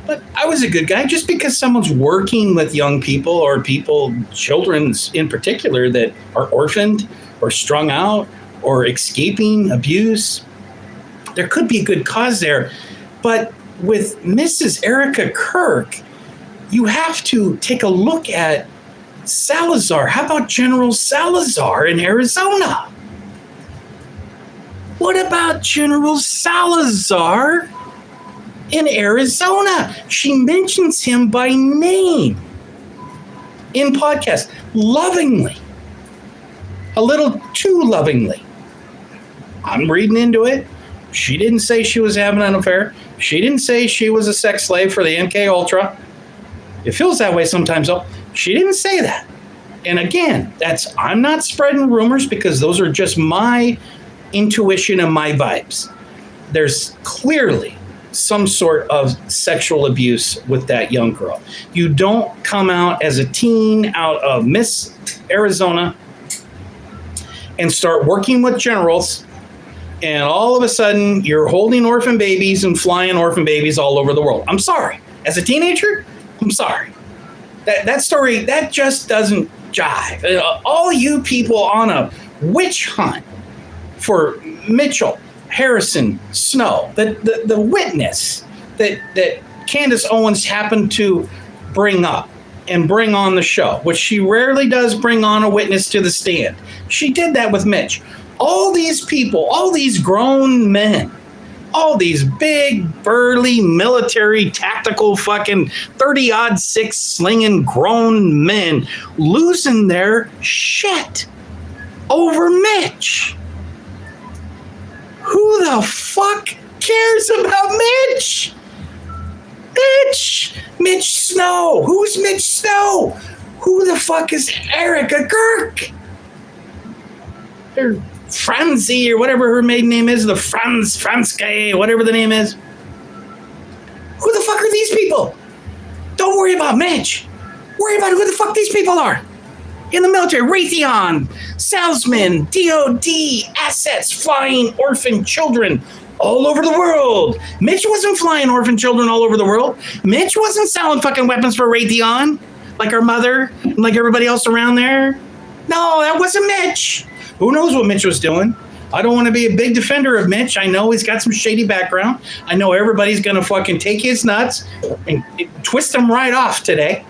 But I was a good guy. Just because someone's working with young people or children in particular that are orphaned or strung out or escaping abuse, there could be a good cause there. But with Mrs. Erica Kirk, you have to take a look at Salazar. How about General Salazar in Arizona? What about General Salazar in Arizona? She mentions him by name in podcast, lovingly, a little too lovingly. I'm reading into it. She didn't say she was having an affair. She didn't say she was a sex slave for the MK Ultra. It feels that way sometimes, though. She didn't say that. And again, I'm not spreading rumors because those are just my intuition and my vibes. There's clearly some sort of sexual abuse with that young girl. You don't come out as a teen out of Miss Arizona and start working with generals, and all of a sudden you're holding orphan babies and flying orphan babies all over the world. I'm sorry. As a teenager, I'm sorry. That story, that just doesn't jive. All you people on a witch hunt for Mitchell, Harrison, Snow, the witness that Candace Owens happened to bring up and bring on the show, which she rarely does bring on a witness to the stand. She did that with Mitch. All these people, all these grown men, all these big, burly, military, tactical, fucking 30-odd six slinging grown men losing their shit over Mitch. Who the fuck cares about Mitch? Mitch Snow. Who's Mitch Snow? Who the fuck is Erica Kirk? Or Franzi, or whatever her maiden name is, the Franske, whatever the name is. Who the fuck are these people? Don't worry about Mitch. Worry about who the fuck these people are. In the military, Raytheon, salesmen, DOD, assets, flying orphan children all over the world. Mitch wasn't flying orphan children all over the world. Mitch wasn't selling fucking weapons for Raytheon like her mother and like everybody else around there. No, that wasn't Mitch. Who knows what Mitch was doing? I don't want to be a big defender of Mitch. I know he's got some shady background. I know everybody's going to fucking take his nuts and twist them right off today.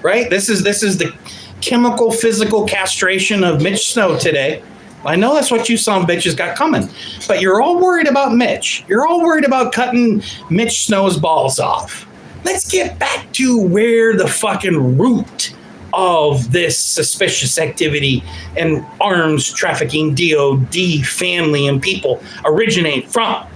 Right? This is the chemical, physical castration of Mitch Snow today. I know that's what you some bitches got coming. But you're all worried about Mitch. You're all worried about cutting Mitch Snow's balls off. Let's get back to where the fucking root of this suspicious activity and arms trafficking DOD family and people originate from.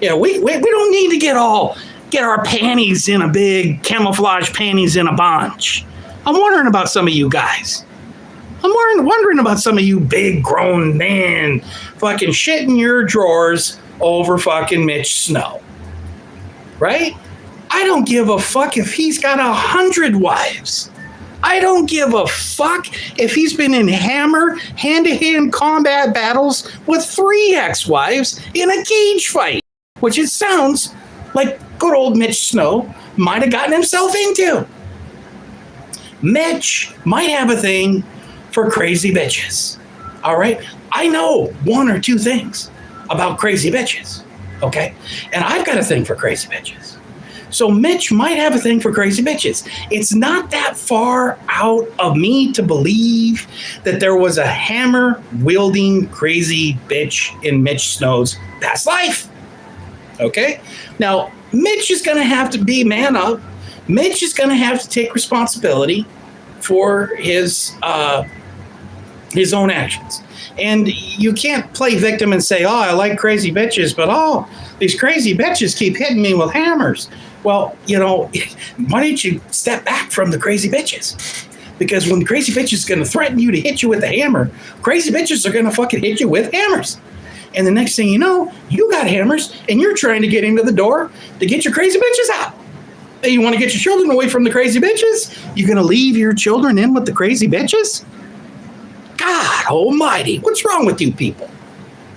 Yeah, we don't need to get our panties in a big camouflage panties in a bunch. I'm wondering about some of you guys. I'm wondering about some of you big grown men fucking shitting your drawers over fucking Mitch Snow. Right? I don't give a fuck if he's got 100 wives. I don't give a fuck if he's been in hand-to-hand combat battles with 3 ex-wives in a cage fight, which it sounds like good old Mitch Snow might have gotten himself into. Mitch might have a thing for crazy bitches. All right? I know 1 or 2 things about crazy bitches. Okay? And I've got a thing for crazy bitches. So Mitch might have a thing for crazy bitches. It's not that far out of me to believe that there was a hammer-wielding crazy bitch in Mitch Snow's past life. Okay? Now, Mitch is going to have to be man up. Mitch is going to have to take responsibility for his own actions. And you can't play victim and say, oh, I like crazy bitches, but oh, these crazy bitches keep hitting me with hammers. Well, you know, why don't you step back from the crazy bitches? Because when the crazy bitch is going to threaten you to hit you with a hammer, crazy bitches are going to fucking hit you with hammers. And the next thing you know, you got hammers and you're trying to get into the door to get your crazy bitches out. And you want to get your children away from the crazy bitches? You're going to leave your children in with the crazy bitches? God almighty, what's wrong with you people?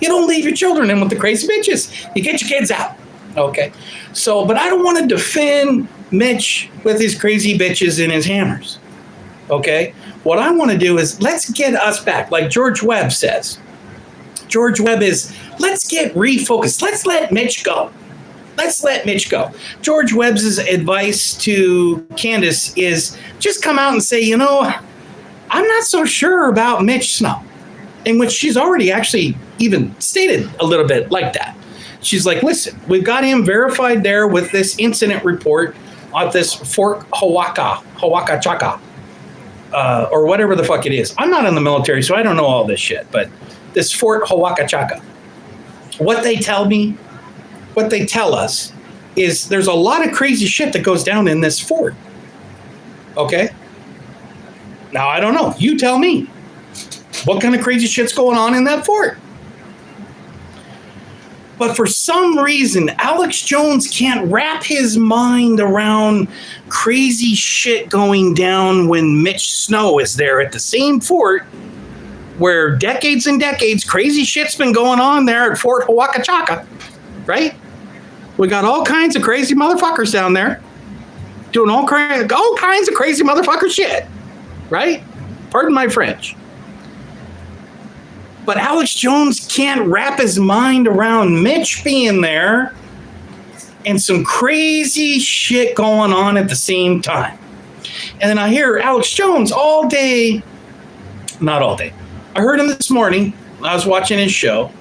You don't leave your children in with the crazy bitches. You get your kids out. Okay. So, but I don't want to defend Mitch with his crazy bitches and his hammers. Okay. What I want to do is let's get us back. Like George Webb says. George Webb is, let's get refocused. Let's let Mitch go. Let's let Mitch go. George Webb's advice to Candace is just come out and say, you know, I'm not so sure about Mitch Snow, in which she's already actually even stated a little bit like that. She's like, listen, we've got him verified there with this incident report at this Fort Hawakachaka, or whatever the fuck it is. I'm not in the military, so I don't know all this shit, but this Fort Hawakachaka. What they tell me, what they tell us is there's a lot of crazy shit that goes down in this fort. Okay? Now, I don't know. You tell me. What kind of crazy shit's going on in that fort? But for some reason, Alex Jones can't wrap his mind around crazy shit going down when Mitch Snow is there at the same fort where decades and decades, crazy shit's been going on there at Fort Hawakachaka, right? We got all kinds of crazy motherfuckers down there doing all kinds of crazy motherfucker shit, right? Pardon my French. But Alex Jones can't wrap his mind around Mitch being there and some crazy shit going on at the same time. And then I hear Alex Jones all day, not all day. I heard him this morning. I was watching his show.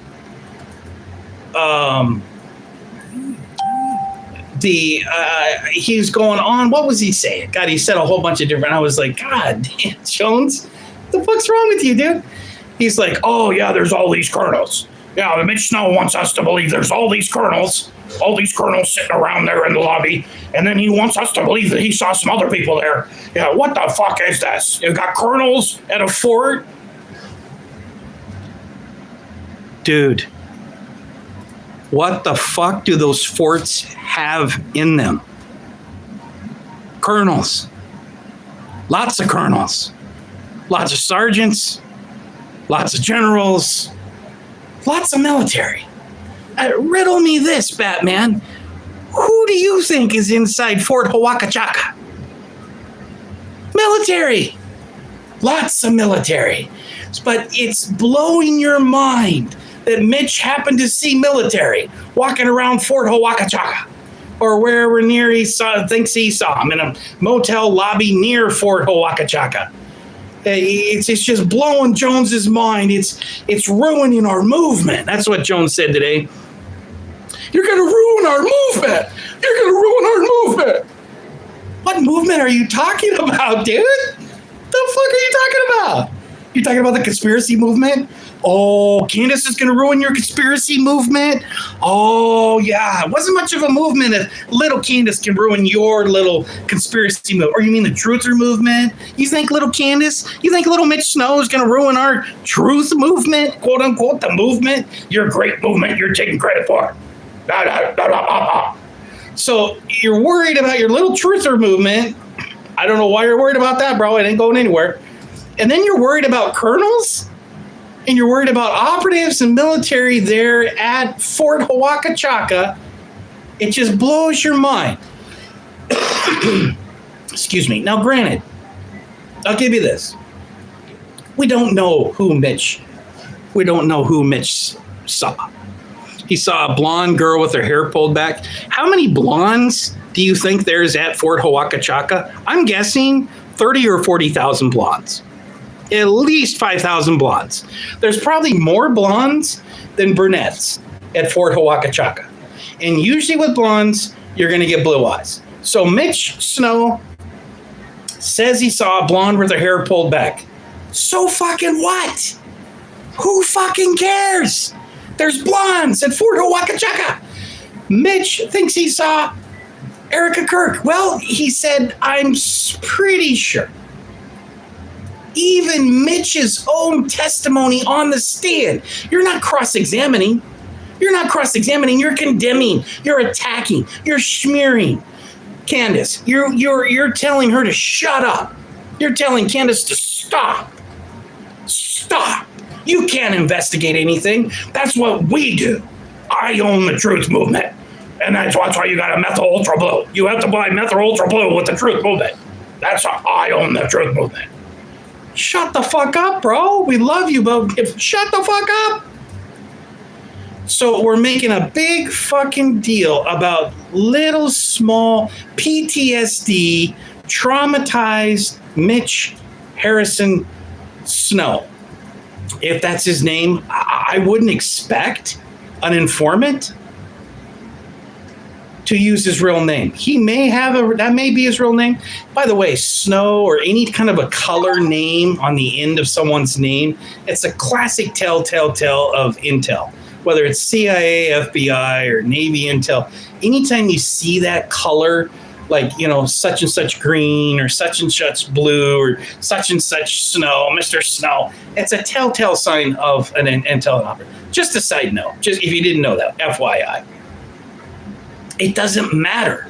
He was going on. What was he saying? God, he said a whole bunch of different. I was like, God damn, Jones, what the fuck's wrong with you, dude? He's like, oh yeah, there's all these colonels. Yeah, Mitch Snow wants us to believe there's all these colonels sitting around there in the lobby, and then he wants us to believe that he saw some other people there. Yeah, what the fuck is this? You got colonels at a fort? Dude, what the fuck do those forts have in them? Colonels. Lots of colonels. Lots of sergeants. Lots of generals. Lots of military. Riddle me this, Batman. Who do you think is inside Fort Hawakachaka? Military. Lots of military. But it's blowing your mind that Mitch happened to see military walking around Fort Hawakachaka or wherever near thinks he saw him in a motel lobby near Fort Hawakachaka. It's just blowing Jones's mind. It's ruining our movement. That's what Jones said today. You're going to ruin our movement. You're going to ruin our movement. What movement are you talking about, dude? The fuck are you talking about? You talking about the conspiracy movement? Oh, Candace is going to ruin your conspiracy movement? Oh, yeah. It wasn't much of a movement if little Candace can ruin your little conspiracy movement. Or you mean the truther movement? You think little Candace, you think little Mitch Snow is going to ruin our truth movement? Quote, unquote, the movement? Your great movement you're taking credit for. So you're worried about your little truther movement. I don't know why you're worried about that, bro. It ain't going anywhere. And then you're worried about colonels? And you're worried about operatives and military there at Fort Hawakachaka. It just blows your mind. Excuse me. Now, granted, I'll give you this. We don't know who Mitch saw. He saw a blonde girl with her hair pulled back. How many blondes do you think there's at Fort Hawakachaka? I'm guessing 30 or 40,000 blondes. At least 5,000 blondes. There's probably more blondes than brunettes at Fort Hawakachaka. And usually with blondes, you're going to get blue eyes. So Mitch Snow says he saw a blonde with her hair pulled back. So fucking what? Who fucking cares? There's blondes at Fort Hawakachaka. Mitch thinks he saw Erica Kirk. Well, he said, I'm pretty sure Even Mitch's own testimony on the stand. You're not cross-examining. You're not cross-examining. You're condemning. You're attacking. You're smearing. Candace, you're telling her to shut up. You're telling Candace to stop. Stop. You can't investigate anything. That's what we do. I own the truth movement. And that's why you got a methyl ultra blue. You have to buy methyl ultra blue with the truth movement. That's how I own the truth movement. Shut the fuck up, bro. We love you, but shut the fuck up. So we're making a big fucking deal about little small PTSD traumatized Mitch Harrison Snow. If that's his name, I wouldn't expect an informant to use his real name. He may have that may be his real name. By the way, Snow or any kind of a color name on the end of someone's name, it's a classic telltale of intel. Whether it's CIA, FBI, or Navy intel, anytime you see that color, like, such and such green or such and such blue or such and such Snow, Mr. Snow, it's a telltale sign of an intel operative. Just a side note, just if you didn't know that, FYI. It doesn't matter.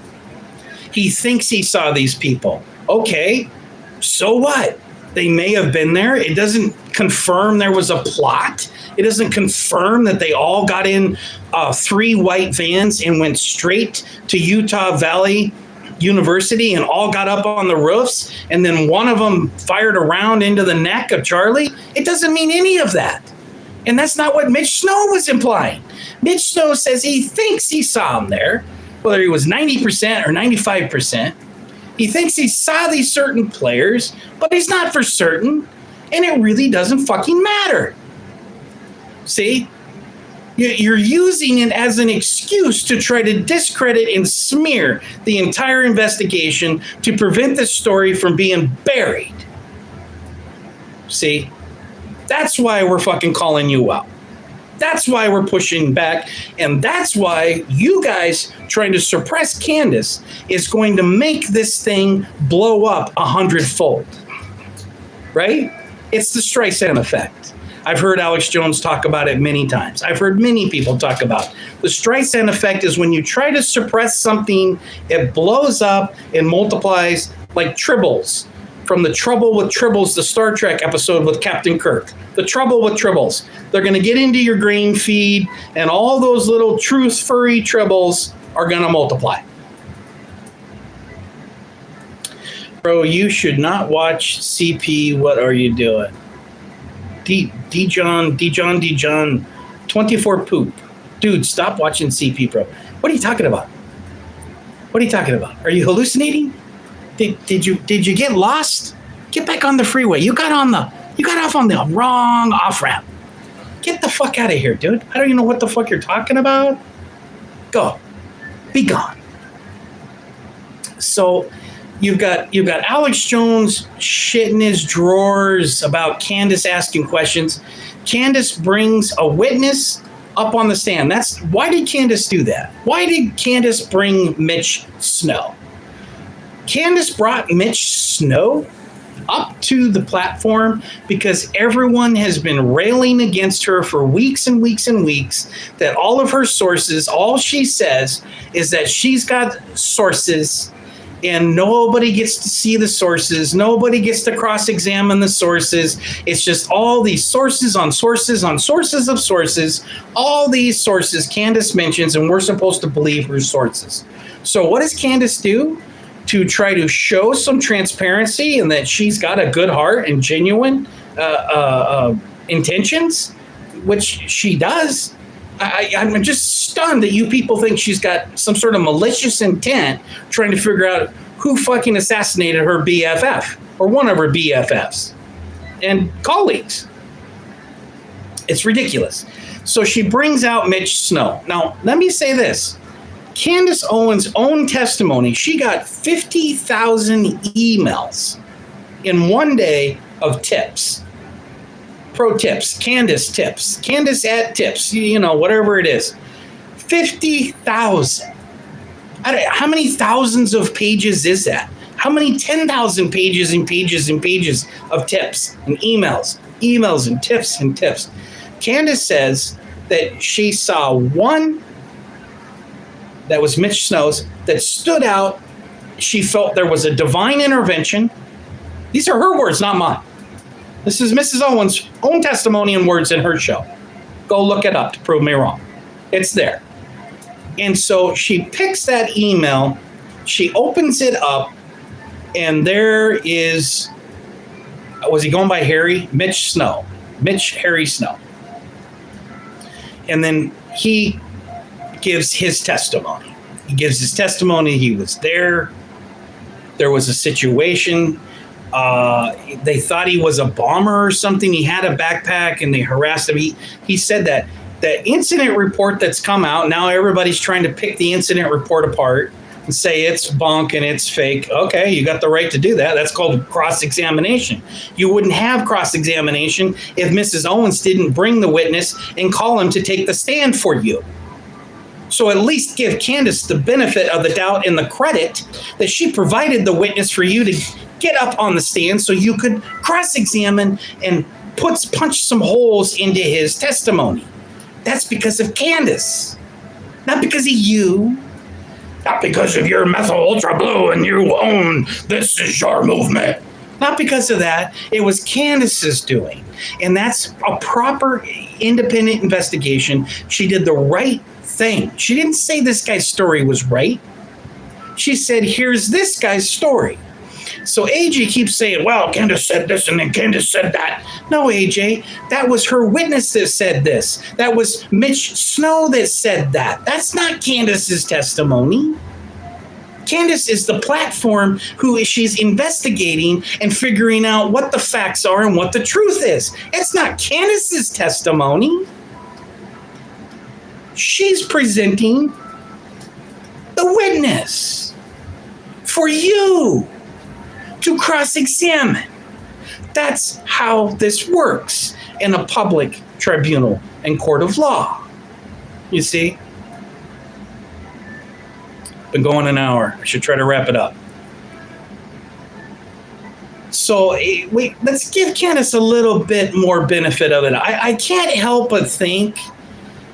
He thinks he saw these people. Okay, so what? They may have been there. It doesn't confirm there was a plot. It doesn't confirm that they all got in 3 white vans and went straight to Utah Valley University and all got up on the roofs, and then one of them fired a round into the neck of Charlie. It doesn't mean any of that. And that's not what Mitch Snow was implying. Mitch Snow says he thinks he saw him there, whether he was 90% or 95%. He thinks he saw these certain players, but he's not for certain, and it really doesn't fucking matter. See? You're using it as an excuse to try to discredit and smear the entire investigation to prevent this story from being buried. See? That's why we're fucking calling you out. That's why we're pushing back. And that's why you guys trying to suppress Candace is going to make this thing blow up 100-fold. Right? It's the Streisand effect. I've heard Alex Jones talk about it many times. I've heard many people talk about it. The Streisand effect is when you try to suppress something, it blows up and multiplies like tribbles. From the Trouble with Tribbles, the Star Trek episode with Captain Kirk. The Trouble with Tribbles. They're going to get into your grain feed, and all those little truth furry tribbles are going to multiply. Bro, you should not watch CP. What are you doing? Dijon, 24 poop. Dude, stop watching CP, bro. What are you talking about? What are you talking about? Are you hallucinating? Did you get lost? Get back on the freeway. You got off on the wrong off ramp. Get the fuck out of here, dude. I don't even know what the fuck you're talking about. Go. Be gone. So you've got Alex Jones shit in his drawers about Candace asking questions. Candace brings a witness up on the stand. Why did Candace do that? Why did Candace bring Mitch Snow? Candace brought Mitch Snow up to the platform because everyone has been railing against her for weeks and weeks and weeks, that all of her sources, all she says is that she's got sources and nobody gets to see the sources. Nobody gets to cross-examine the sources. It's just all these sources on sources on sources of sources. All these sources Candace mentions, and we're supposed to believe her sources. So what does Candace do to try to show some transparency and that she's got a good heart and genuine intentions, which she does? I'm just stunned that you people think she's got some sort of malicious intent trying to figure out who fucking assassinated her BFF or one of her BFFs and colleagues. It's ridiculous. So she brings out Mitch Snow. Now, let me say this. Candace Owens' own testimony, she got 50,000 emails in one day of tips. Pro tips, Candace tips, Candace at tips, whatever it is. 50,000. How many thousands of pages is that? How many 10,000 pages and pages and pages of tips and emails and tips and tips? Candace says that she saw one that was Mitch Snow's that stood out. She felt there was a divine intervention. These are her words, not mine. This is Mrs. Owens' own testimony and words in her show. Go look it up to prove me wrong. It's there. And so she picks that email, she opens it up, and there is, was he going by Harry? Mitch Snow. Mitch Harry Snow. And then he gives his testimony. He gives his testimony. He was there. There was a situation. They thought he was a bomber or something. He had a backpack and they harassed him. He said that the incident report that's come out, now everybody's trying to pick the incident report apart and say it's bunk and it's fake. Okay, you got the right to do that. That's called cross-examination. You wouldn't have cross-examination if Mrs. Owens didn't bring the witness and call him to take the stand for you. So at least give Candace the benefit of the doubt and the credit that she provided the witness for you to get up on the stand so you could cross-examine and punch some holes into his testimony. That's because of Candace, not because of you, not because of your methyl ultra blue and you own this is your movement. Not because of that. It was Candace's doing. And that's a proper independent investigation. She did the right thing. She didn't say this guy's story was right. She said, here's this guy's story. So AJ keeps saying, well, Candace said this and then Candace said that. No, AJ, that was her witness that said this. That was Mitch Snow that said that. That's not Candace's testimony. Candace is the platform who she's investigating and figuring out what the facts are and what the truth is. It's not Candace's testimony. She's presenting the witness for you to cross-examine. That's how this works in a public tribunal and court of law. You see? Been going an hour. I should try to wrap it up. So let's give Candace a little bit more benefit of it. I can't help but think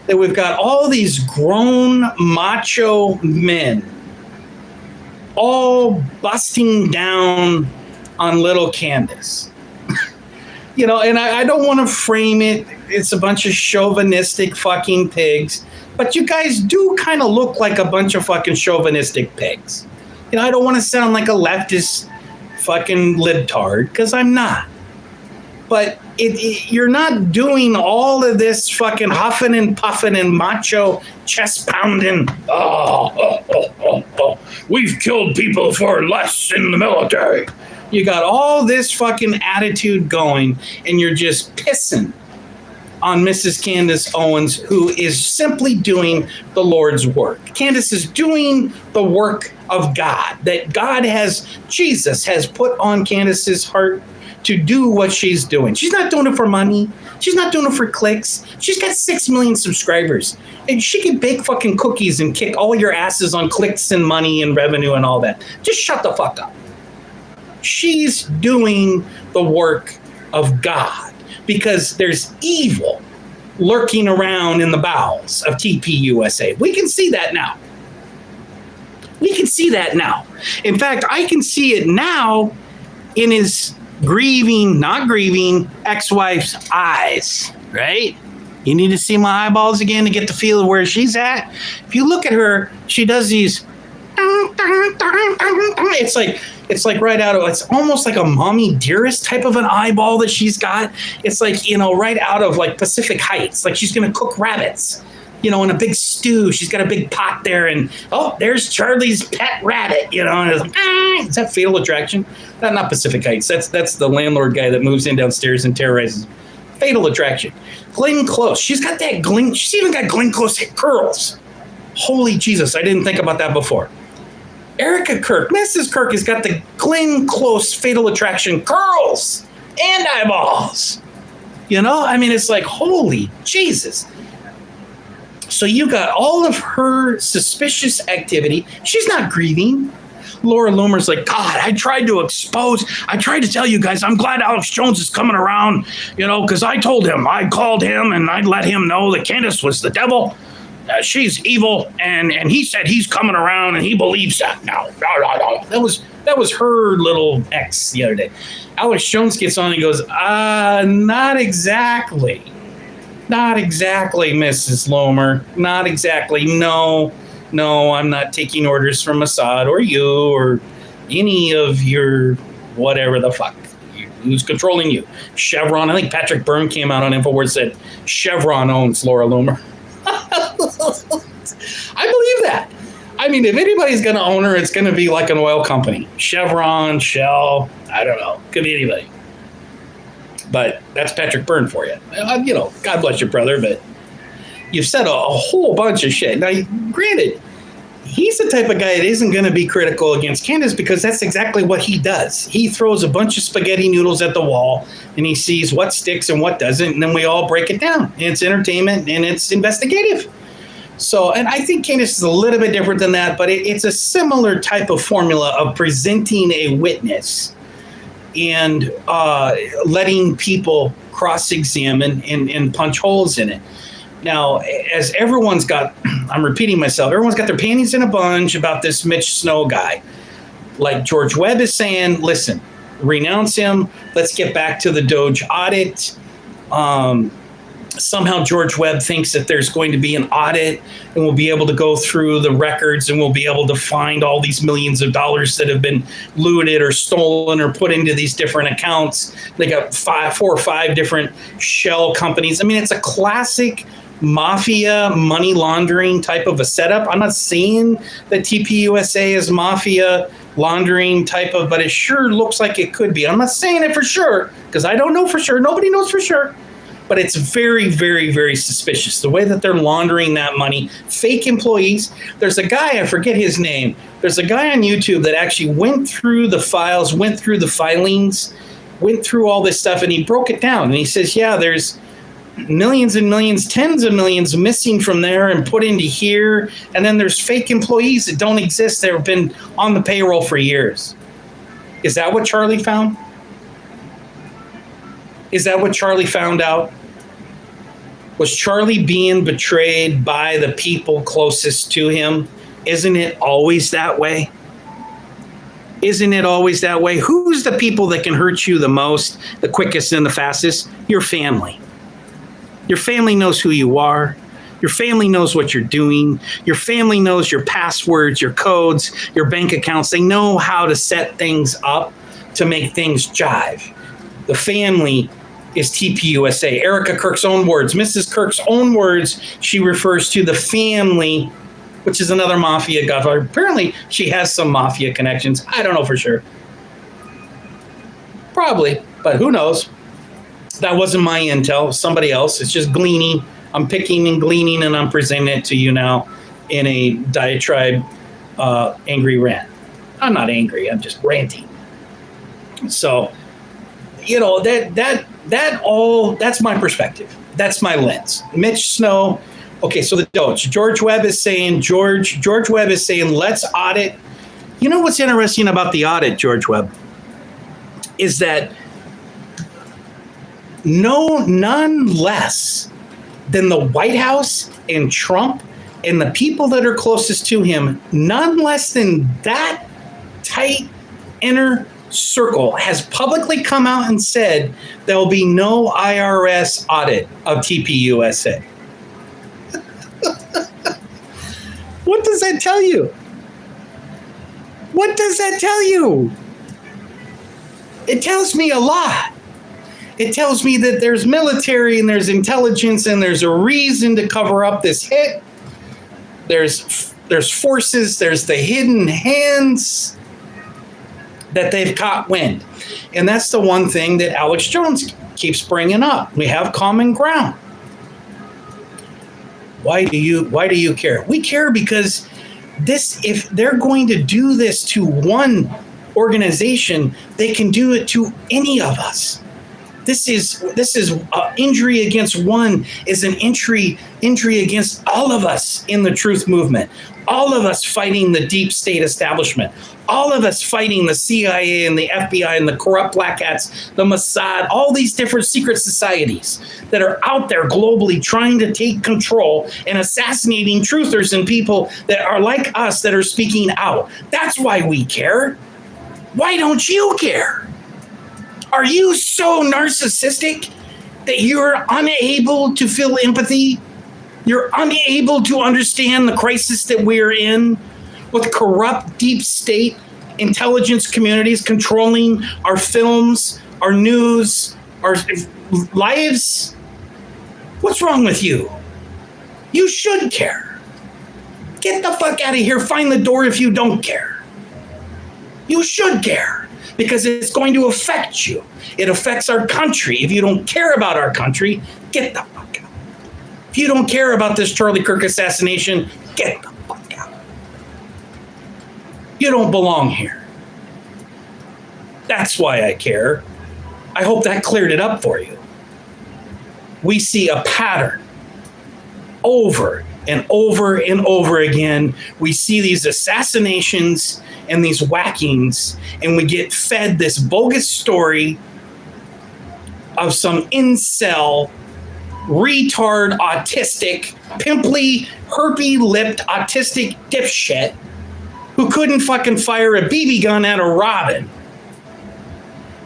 that we've got all these grown macho men all busting down on little Candace. You know, and I don't want to frame it. It's a bunch of chauvinistic fucking pigs. But you guys do kind of look like a bunch of fucking chauvinistic pigs. You know, I don't want to sound like a leftist fucking libtard, because I'm not. But you're not doing all of this fucking huffing and puffing and macho chest pounding. We've killed people for less in the military. You got all this fucking attitude going, and you're just pissing on Mrs. Candace Owens, who is simply doing the Lord's work. Candace is doing the work of God, that Jesus has put on Candace's heart to do what she's doing. She's not doing it for money. She's not doing it for clicks. She's got 6 million subscribers. And she can bake fucking cookies and kick all your asses on clicks and money and revenue and all that. Just shut the fuck up. She's doing the work of God because there's evil lurking around in the bowels of TPUSA. We can see that now. We can see that now. In fact, I can see it now in his not grieving ex-wife's eyes, right? You need to see my eyeballs again to get the feel of where she's at. If you look at her, she does these. It's like right out of, it's almost like a Mommy Dearest type of an eyeball that she's got. It's like, you know, right out of like Pacific Heights. Like she's going to cook rabbits, you know, in a big stew. She's got a big pot there, and there's Charlie's pet rabbit, you know. And it's like, is that Fatal Attraction? Not Pacific Heights. That's the landlord guy that moves in downstairs and terrorizes. Fatal Attraction. Glenn Close. She's got that she's even got Glenn Close curls. Holy Jesus, I didn't think about that before. Erica Kirk, Mrs. Kirk has got the Glenn Close Fatal Attraction curls and eyeballs. You know, I mean, it's like, holy Jesus. So you got all of her suspicious activity. She's not grieving. Laura Loomer's like, God, I tried to tell you guys, I'm glad Alex Jones is coming around, because I called him and I let him know that Candace was the devil. She's evil, and he said he's coming around, and he believes that now. That was her little ex the other day. Alex Jones gets on and goes, not exactly. Not exactly, Mrs. Loomer. Not exactly. No, I'm not taking orders from Assad or you or any of your whatever the fuck. Who's controlling you? Chevron. I think Patrick Byrne came out on InfoWars said Chevron owns Laura Loomer. I believe that. I mean, if anybody's going to own her, it's going to be like an oil company. Chevron, Shell, I don't know. Could be anybody. But that's Patrick Byrne for you. God bless your brother, but you've said a whole bunch of shit. Now, granted, he's the type of guy that isn't going to be critical against Candace because that's exactly what he does. He throws a bunch of spaghetti noodles at the wall and he sees what sticks and what doesn't, and then we all break it down. And it's entertainment and it's investigative. So, and I think Candace is a little bit different than that, but it's a similar type of formula of presenting a witness and letting people cross-examine and punch holes in it. Now, as everyone's got, I'm repeating myself, everyone's got their panties in a bunch about this Mitch Snow guy. Like George Webb is saying, listen, renounce him. Let's get back to the Doge audit. Somehow George Webb thinks that there's going to be an audit and we'll be able to go through the records and we'll be able to find all these millions of dollars that have been looted or stolen or put into these different accounts. They got 4 or 5 different shell companies. I mean, it's a classic mafia money laundering type of a setup. I'm not saying that TPUSA is mafia laundering type of, but it sure looks like it could be. I'm not saying it for sure because I don't know for sure. Nobody knows for sure. But it's very, very, very suspicious, the way that they're laundering that money. Fake employees. There's a guy, I forget his name. There's a guy on YouTube that actually went through the files, went through the filings, went through all this stuff, and he broke it down. And he says, yeah, there's millions and millions, tens of millions missing from there and put into here. And then there's fake employees that don't exist that have been on the payroll for years. Is that what Charlie found? Is that what Charlie found out? Was Charlie being betrayed by the people closest to him? Isn't it always that way? Isn't it always that way? Who's the people that can hurt you the most, the quickest and the fastest? Your family. Your family knows who you are. Your family knows what you're doing. Your family knows your passwords, your codes, your bank accounts. They know how to set things up to make things jive. The family is TPUSA. Erica Kirk's own words, Mrs. Kirk's own words, she refers to the family, which is another mafia godfather. Apparently, she has some mafia connections. I don't know for sure. Probably, but who knows? That wasn't my intel. Somebody else. It's just gleaning. I'm picking and gleaning, and I'm presenting it to you now in a diatribe, angry rant. I'm not angry. I'm just ranting. So, that's my perspective. That's my lens. Mitch Snow. Okay, so the Doge. George Webb is saying, let's audit. You know what's interesting about the audit, George Webb, is that none less than the White House and Trump and the people that are closest to him, none less than that tight inner circle has publicly come out and said there will be no IRS audit of TPUSA. What does that tell you? What does that tell you? It tells me a lot. It tells me that there's military and there's intelligence and there's a reason to cover up this hit. There's forces, there's the hidden hands that they've caught wind. And that's the one thing that Alex Jones keeps bringing up. We have common ground. Why do you care? We care because if they're going to do this to one organization, they can do it to any of us. This is injury against one is an injury against all of us in the truth movement. All of us fighting the deep state establishment. All of us fighting the CIA and the FBI and the corrupt black hats, the Mossad, all these different secret societies that are out there globally trying to take control and assassinating truthers and people that are like us that are speaking out. That's why we care. Why don't you care? Are you so narcissistic that you're unable to feel empathy? You're unable to understand the crisis that we're in with corrupt deep state intelligence communities controlling our films, our news, our lives? What's wrong with you? You should care. Get the fuck out of here. Find the door if you don't care. You should care. Because it's going to affect you. It affects our country. If you don't care about our country, get the fuck out. If you don't care about this Charlie Kirk assassination, get the fuck out. You don't belong here. That's why I care. I hope that cleared it up for you. We see a pattern over and over and over again. We see these assassinations and these whackings, and we get fed this bogus story of some incel, retard, autistic, pimply, herpy-lipped, autistic dipshit who couldn't fucking fire a BB gun at a robin.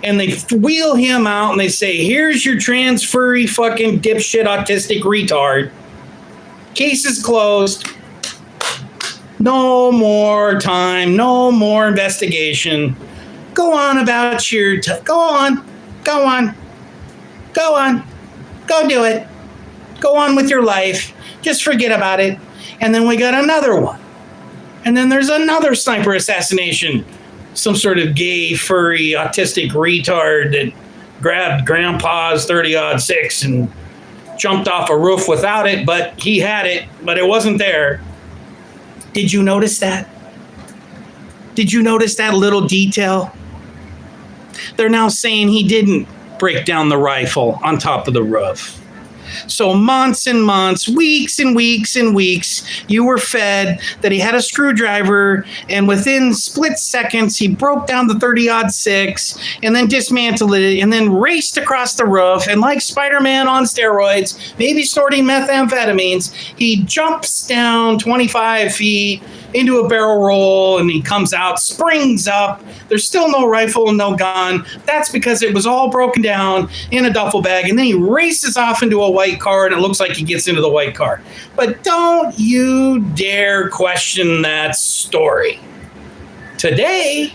And they wheel him out and they say, here's your trans furry fucking dipshit autistic retard. Case is closed. No more time, no more investigation. Go on about your, go on, go do it. Go on with your life. Just forget about it. And then we got another one. And then there's another sniper assassination. Some sort of gay, furry, autistic retard that grabbed grandpa's 30-06 and jumped off a roof without it, but he had it, but it wasn't there. Did you notice that? Did you notice that little detail? They're now saying he didn't break down the rifle on top of the roof. So months and months, weeks and weeks and weeks, you were fed that he had a screwdriver, and within split seconds, he broke down the 30-06 and then dismantled it and then raced across the roof. And like Spider-Man on steroids, maybe snorting methamphetamines, he jumps down 25 feet into a barrel roll and he comes out, springs up. There's still no rifle and no gun. That's because it was all broken down in a duffel bag. And then he races off into a white car and it looks like he gets into the white car. But don't you dare question that story. Today,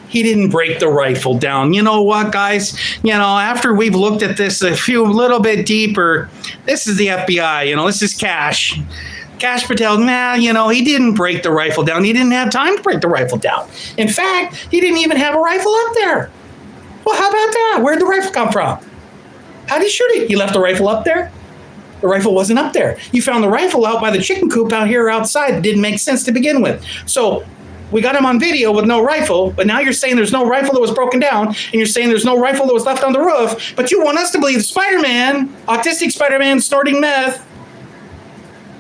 he didn't break the rifle down. You know what, guys? You know, after we've looked at this a little bit deeper, this is the FBI. This is Cash. Cash Patel, he didn't break the rifle down. He didn't have time to break the rifle down. In fact, he didn't even have a rifle up there. Well, how about that? Where'd the rifle come from? How'd he shoot it? He left the rifle up there? The rifle wasn't up there. You found the rifle out by the chicken coop out here outside. It didn't make sense to begin with. So we got him on video with no rifle, but now you're saying there's no rifle that was broken down, and you're saying there's no rifle that was left on the roof, but you want us to believe Spider-Man, autistic Spider-Man snorting meth,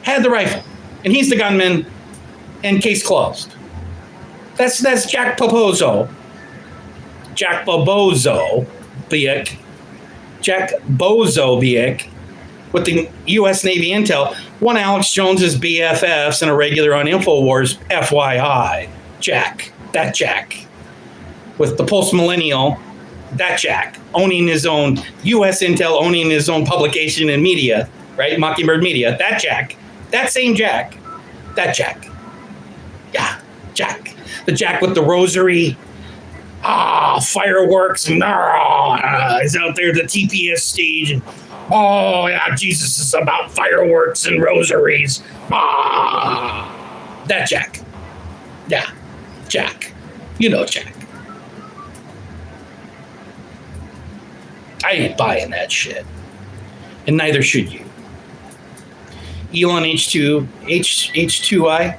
had the rifle, and he's the gunman, and case closed. That's Jack Bobozo. Jack Bobozo Biek. Jack Bozo Biek with the U.S. Navy Intel. One Alex Jones's BFFs and a regular on InfoWars, FYI. Jack. That Jack. With the post-millennial, that Jack. Owning his own, U.S. Intel owning his own publication and media, right? Mockingbird Media. That Jack. That same Jack. That Jack. Yeah, Jack. The Jack with the rosary. Fireworks. And he's out there at the TPS stage. And, Jesus is about fireworks and rosaries. That Jack. Yeah, Jack. You know Jack. I ain't buying that shit. And neither should you. Elon H2I.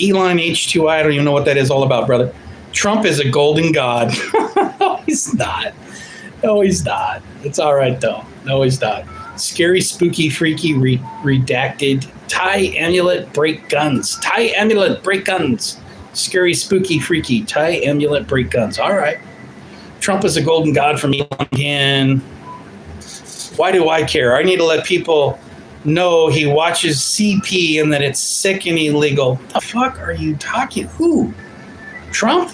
Elon H2I, I don't even know what that is all about, brother. Trump is a golden god. he's not. No, he's not. It's all right, though. No, he's not. Scary, spooky, freaky, redacted. Tie, amulet, break guns. Tie, amulet, break guns. Scary, spooky, freaky. Tie, amulet, break guns. All right. Trump is a golden god for me again. Why do I care? I need to let people know he watches CP and that it's sick and illegal. The fuck are you talking? Who? Trump?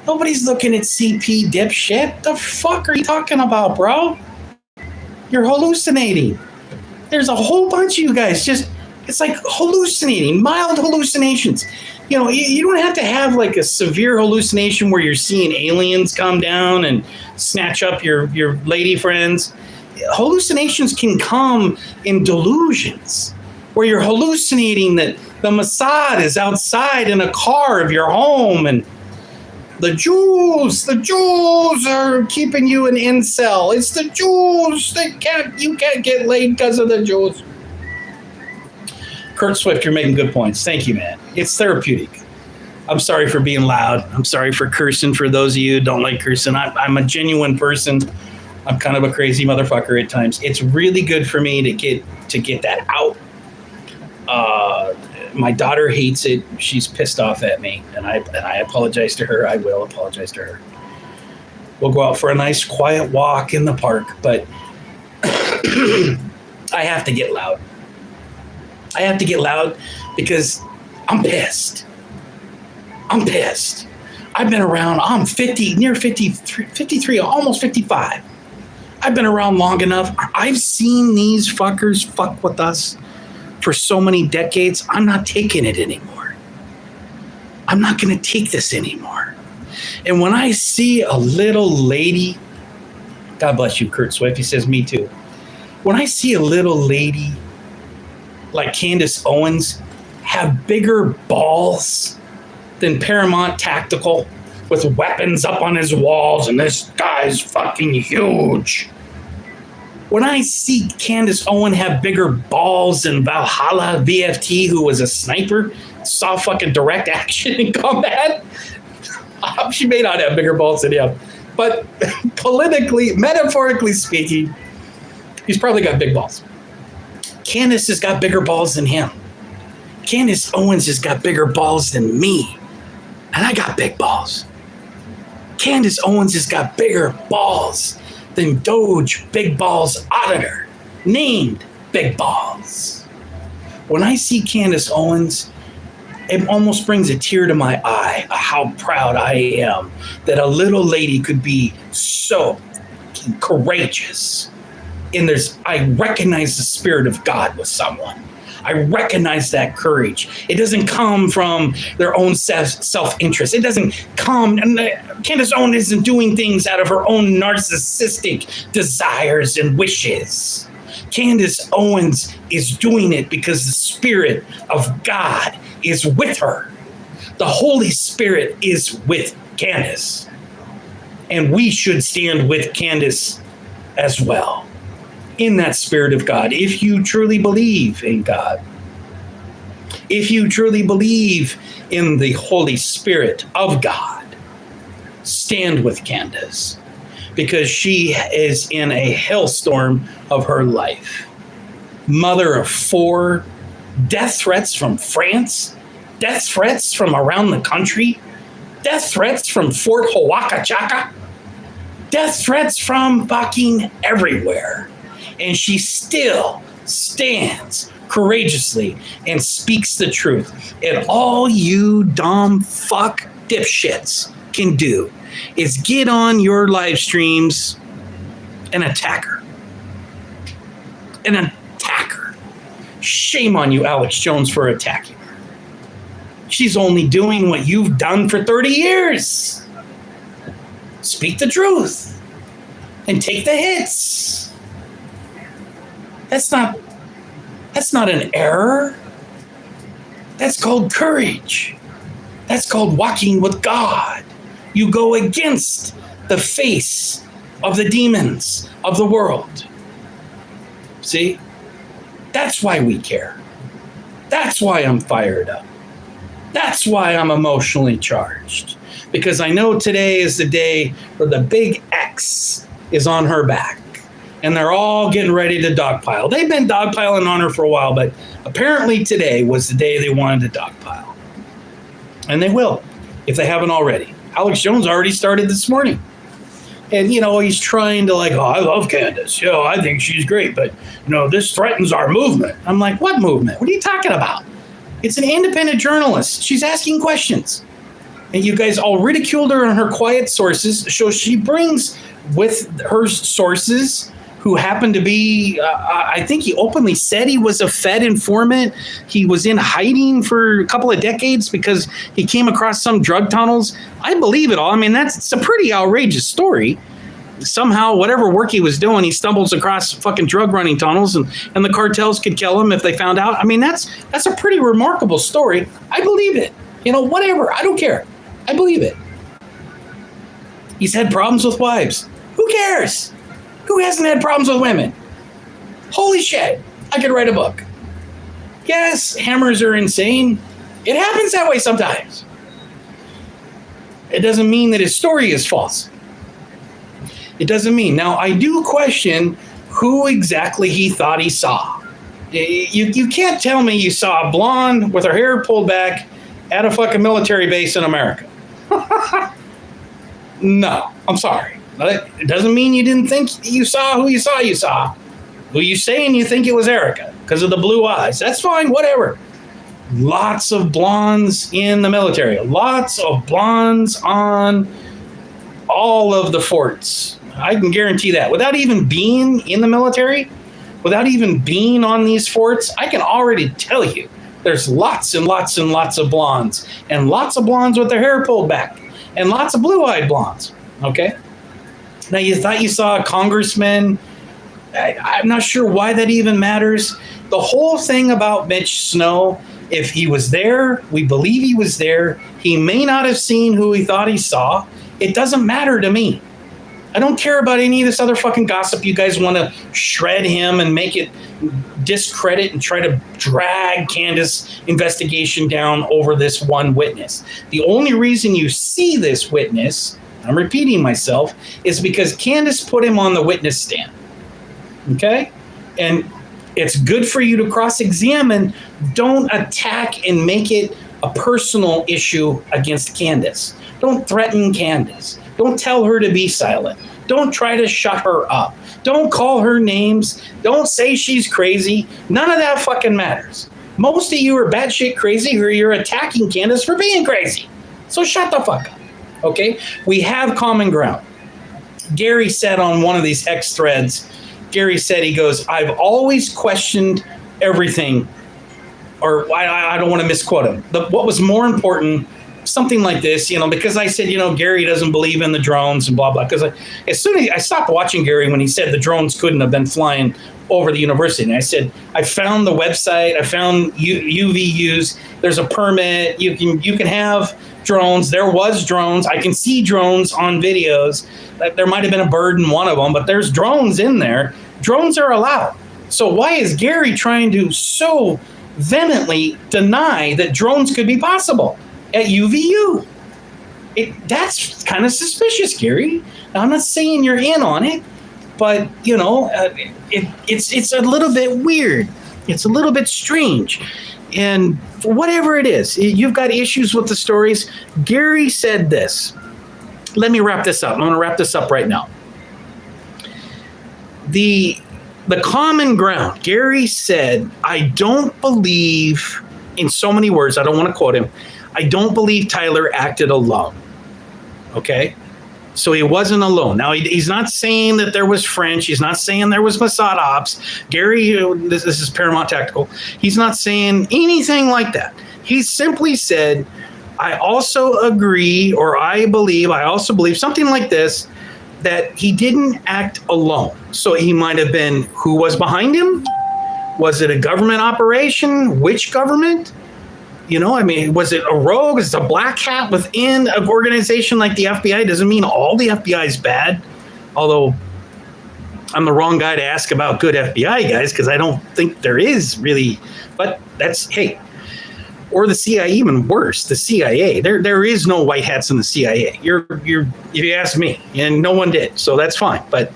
Nobody's looking at CP, dipshit. The fuck are you talking about, bro? You're hallucinating. There's a whole bunch of you guys it's like hallucinating, mild hallucinations. You know, you don't have to have like a severe hallucination where you're seeing aliens come down and snatch up your lady friends. Hallucinations can come in delusions where you're hallucinating that the Mossad is outside in a car of your home and the Jews are keeping you an incel. It's the Jews. You can't get laid because of the Jews. Kurt Swift, you're making good points. Thank you, man. It's therapeutic. I'm sorry for being loud. I'm sorry for cursing for those of you who don't like cursing. I'm a genuine person. I'm kind of a crazy motherfucker at times. It's really good for me to get that out. My daughter hates it. She's pissed off at me, and I apologize to her. I will apologize to her. We'll go out for a nice quiet walk in the park, but I have to get loud. I have to get loud because I'm pissed. I'm pissed. I've been around. I'm 50, near 53, almost 55. I've been around long enough. I've seen these fuckers fuck with us for so many decades. I'm not taking it anymore. I'm not going to take this anymore. And when I see a little lady, God bless you, Kurt Swift, he says, me too. When I see a little lady like Candace Owens have bigger balls than Paramount Tactical with weapons up on his walls and this guy's fucking huge. When I see Candace Owen have bigger balls than Valhalla VFT, who was a sniper, saw fucking direct action in combat, she may not have bigger balls than him. But politically, metaphorically speaking, he's probably got big balls. Candace has got bigger balls than him. Candace Owens has got bigger balls than me. And I got big balls. Candace Owens has got bigger balls than Doge Big Balls Auditor, named Big Balls. When I see Candace Owens, it almost brings a tear to my eye how proud I am that a little lady could be so courageous. And I recognize the Spirit of God with someone. I recognize that courage. It doesn't come from their own self-interest. It doesn't come, and Candace Owens isn't doing things out of her own narcissistic desires and wishes. Candace Owens is doing it because the Spirit of God is with her. The Holy Spirit is with Candace. And we should stand with Candace as well. In that Spirit of God, if you truly believe in God, if you truly believe in the Holy Spirit of God, stand with Candace, because she is in a hailstorm of her life. Mother of 4, death threats from France, death threats from around the country, death threats from Fort Huacachaca, death threats from fucking everywhere. And she still stands courageously and speaks the truth. And all you dumb fuck dipshits can do is get on your live streams and attack her. And attack her. Shame on you, Alex Jones, for attacking her. She's only doing what you've done for 30 years. Speak the truth and take the hits. That's not an error. That's called courage. That's called walking with God. You go against the face of the demons of the world. See? That's why we care. That's why I'm fired up. That's why I'm emotionally charged. because I know today is the day where the big X is on her back. And they're all getting ready to dogpile. They've been dogpiling on her for a while, but apparently today was the day they wanted to dogpile. And they will, if they haven't already. Alex Jones already started this morning. And, he's trying to oh, I love Candace. I think she's great, but, this threatens our movement. I'm like, what movement? What are you talking about? It's an independent journalist. She's asking questions. And you guys all ridiculed her on her quiet sources. So she brings with her sources who happened to be, I think he openly said he was a Fed informant. He was in hiding for a couple of decades because he came across some drug tunnels. I believe it all. I mean, it's a pretty outrageous story. Somehow, whatever work he was doing, he stumbles across fucking drug running tunnels and the cartels could kill him if they found out. I mean, that's a pretty remarkable story. I believe it. Whatever. I don't care. I believe it. He's had problems with wives. Who cares? Who hasn't had problems with women? Holy shit. I could write a book. Yes, hammers are insane. It happens that way sometimes. It doesn't mean that his story is false. It doesn't mean. Now, I do question who exactly he thought he saw. You can't tell me you saw a blonde with her hair pulled back at a fucking military base in America. No, I'm sorry. It doesn't mean you didn't think you saw who you saw. Who you saying you think it was Erica because of the blue eyes. That's fine, whatever. Lots of blondes in the military. Lots of blondes on all of the forts. I can guarantee that. Without even being in the military, without even being on these forts, I can already tell you there's lots and lots and lots of blondes. And lots of blondes with their hair pulled back. And lots of blue-eyed blondes. Okay? Now, you thought you saw a congressman. I'm not sure why that even matters. The whole thing about Mitch Snow, if he was there, we believe he was there. He may not have seen who he thought he saw. It doesn't matter to me. I don't care about any of this other fucking gossip. You guys want to shred him and make it discredit and try to drag Candace investigation down over this one witness. The only reason you see this witness, I'm repeating myself, is because Candace put him on the witness stand. Okay? And it's good for you to cross-examine. Don't attack and make it a personal issue against Candace. Don't threaten Candace. Don't tell her to be silent. Don't try to shut her up. Don't call her names. Don't say she's crazy. None of that fucking matters. Most of you are batshit crazy or you're attacking Candace for being crazy. So shut the fuck up. Okay? We have common ground. Gary said on one of these X threads, Gary said, he goes, I've always questioned everything, or I don't want to misquote him. What was more important, something like this, because I said, Gary doesn't believe in the drones and blah, blah. Because as soon as I stopped watching Gary when he said the drones couldn't have been flying over the university. And I said, I found the website. I found UVUs. There's a permit. You can have drones. There was drones. I can see drones on videos. There might have been a bird in one of them, but there's drones in there. Drones are allowed. So why is Gary trying to so vehemently deny that drones could be possible at UVU? That's kind of suspicious, Gary. Now, I'm not saying you're in on it, but it's a little bit weird. It's a little bit strange. And for whatever it is, you've got issues with the stories. Gary said this. Let me wrap this up. I'm going to wrap this up right now. The common ground, Gary said, I don't believe, in so many words, I don't want to quote him, I don't believe Tyler acted alone. Okay? So he wasn't alone. Now, he's not saying that there was French. He's not saying there was Mossad ops. Gary, this is Paramount Tactical. He's not saying anything like that. He simply said, I also agree, or I also believe, something like this, that he didn't act alone. So he might have been, who was behind him? Was it a government operation? Which government? Was it a rogue? Is it a black hat within an organization like the FBI? Doesn't mean all the FBI is bad. Although I'm the wrong guy to ask about good FBI guys because I don't think there is really. But hey, or the CIA, even worse, the CIA. There is no white hats in the CIA. If you ask me, and no one did, so that's fine. But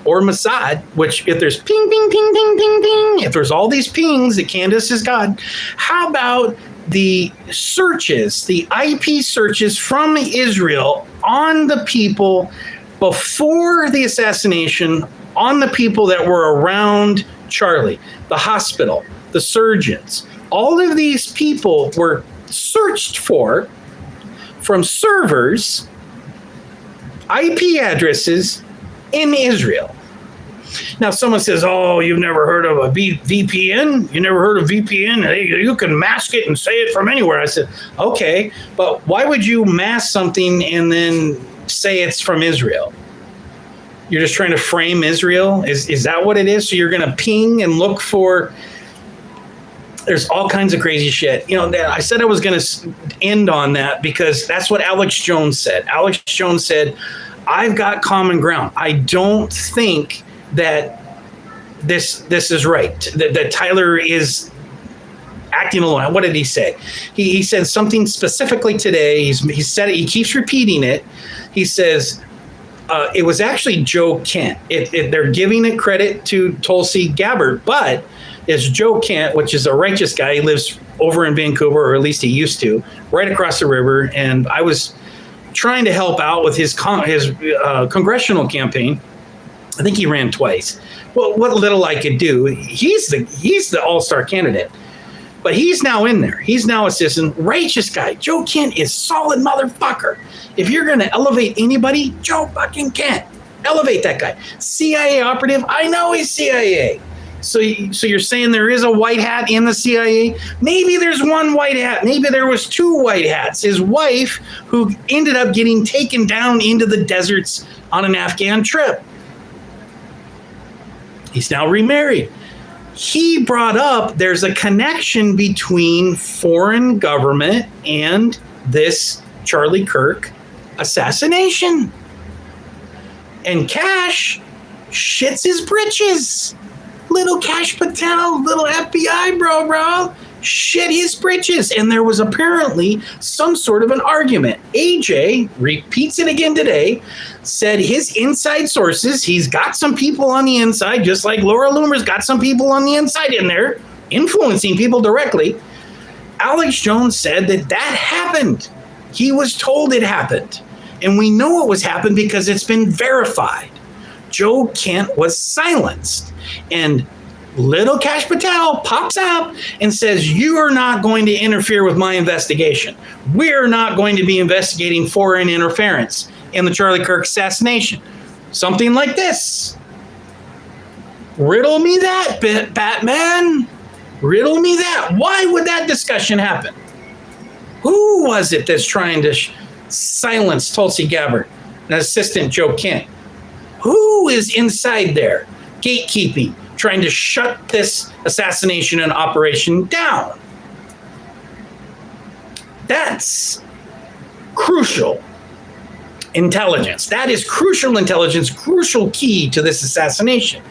or Mossad, which if there's ping, ping, ping, ping, ping, ping, if there's all these pings that Candace has got, how about the searches, the IP searches from Israel on the people before the assassination, on the people that were around Charlie, the hospital, the surgeons. All of these people were searched for from servers, IP addresses in Israel. Now, someone says, oh, you've never heard of a VPN? You never heard of VPN? You can mask it and say it from anywhere. I said, okay, but why would you mask something and then say it's from Israel? You're just trying to frame Israel? Is that what it is? So you're going to ping and look for... There's all kinds of crazy shit. You know, I said I was going to end on that because that's what Alex Jones said. Alex Jones said, I've got common ground. I don't think that this is right, that Tyler is acting alone. What did he say? He said something specifically today. He said it. He keeps repeating it. He says, it was actually Joe Kent. They're giving it credit to Tulsi Gabbard, but it's Joe Kent, which is a righteous guy. He lives over in Vancouver, or at least he used to, right across the river. And I was trying to help out with his congressional campaign. I think he ran twice. Well, what little I could do. He's the all-star candidate, but he's now in there. He's now assistant. Righteous guy. Joe Kent is solid motherfucker. If you're going to elevate anybody, Joe fucking Kent. Elevate that guy. CIA operative. I know he's CIA. So you're saying there is a white hat in the CIA? Maybe there's one white hat. Maybe there was two white hats. His wife, who ended up getting taken down into the deserts on an Afghan trip. He's now remarried. He brought up there's a connection between foreign government and this Charlie Kirk assassination. And Cash shits his britches. Little Cash Patel, little FBI bro, shit his britches. And there was apparently some sort of an argument. AJ repeats it again today, said his inside sources, he's got some people on the inside, just like Laura Loomer's got some people on the inside in there, influencing people directly. Alex Jones said that happened. He was told it happened. And we know it was happened because it's been verified. Joe Kent was silenced. And little Cash Patel pops out and says, you are not going to interfere with my investigation. We're not going to be investigating foreign interference in the Charlie Kirk assassination. Something like this. Riddle me that, Batman. Riddle me that. Why would that discussion happen? Who was it that's trying to silence Tulsi Gabbard and assistant Joe Kent? Who is inside there? Gatekeeping, trying to shut this assassination and operation down. That's crucial intelligence. That is crucial intelligence, crucial key to this assassination,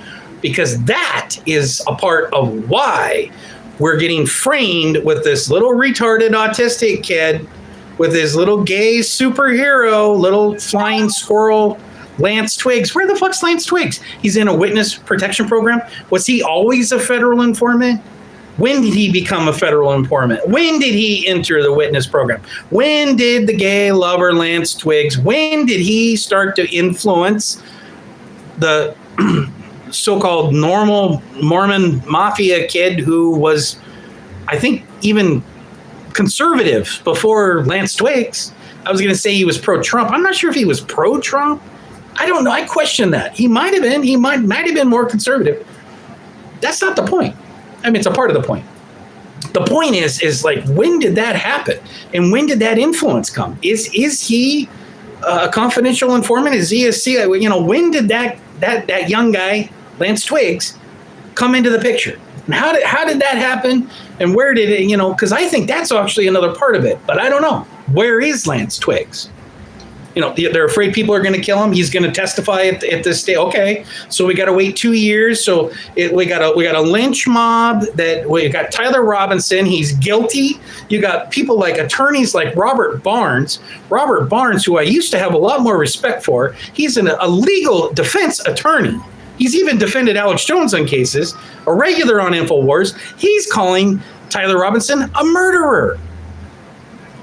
because that is a part of why we're getting framed with this little retarded autistic kid with his little gay superhero, little flying squirrel, Lance Twiggs. Where the fuck's Lance Twiggs? He's in a witness protection program. Was he always a federal informant? When did he become a federal informant? When did he enter the witness program? When did the gay lover Lance Twiggs, when did he start to influence the so-called normal Mormon mafia kid who was, I think, even conservative before Lance Twiggs? I was going to say he was pro-Trump. I'm not sure if he was pro-Trump. I don't know. I question that. He might have been. He might have been more conservative. That's not the point. I mean, it's a part of the point. The point is like, when did that happen? And when did that influence come? Is he a confidential informant? Is he a CIA? You know, when did that young guy, Lance Twiggs, come into the picture? And how did that happen? And where did it, you know, because I think that's actually another part of it. But I don't know. Where is Lance Twiggs? they're afraid people are going to kill him. He's going to testify at this state. Okay, so we got to wait 2 years. So we got a lynch mob. That we got Tyler Robinson. He's guilty. You got people like attorneys like Robert Barnes, who I used to have a lot more respect for. He's a legal defense attorney. He's even defended Alex Jones on cases. A regular on InfoWars. He's calling Tyler Robinson a murderer.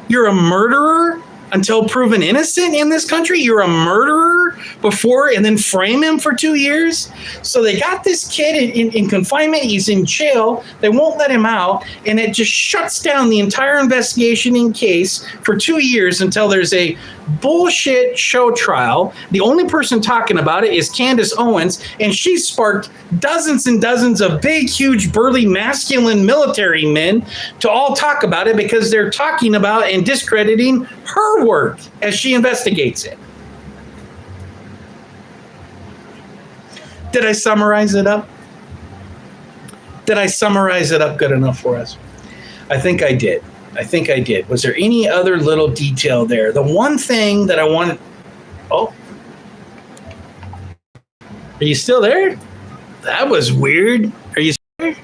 You're a murderer until proven innocent in this country? You're a murderer before and then frame him for 2 years? So they got this kid in confinement. He's in jail. They won't let him out. And it just shuts down the entire investigation in case for 2 years until there's a bullshit show trial. The only person talking about it is Candace Owens, and she sparked dozens and dozens of big, huge, burly, masculine military men to all talk about it because they're talking about and discrediting her work as she investigates it. Did I summarize it up? Did I summarize it up good enough for us? I think I did. Was there any other little detail there? The one thing that I wanted... Oh. Are you still there? That was weird. Are you still there?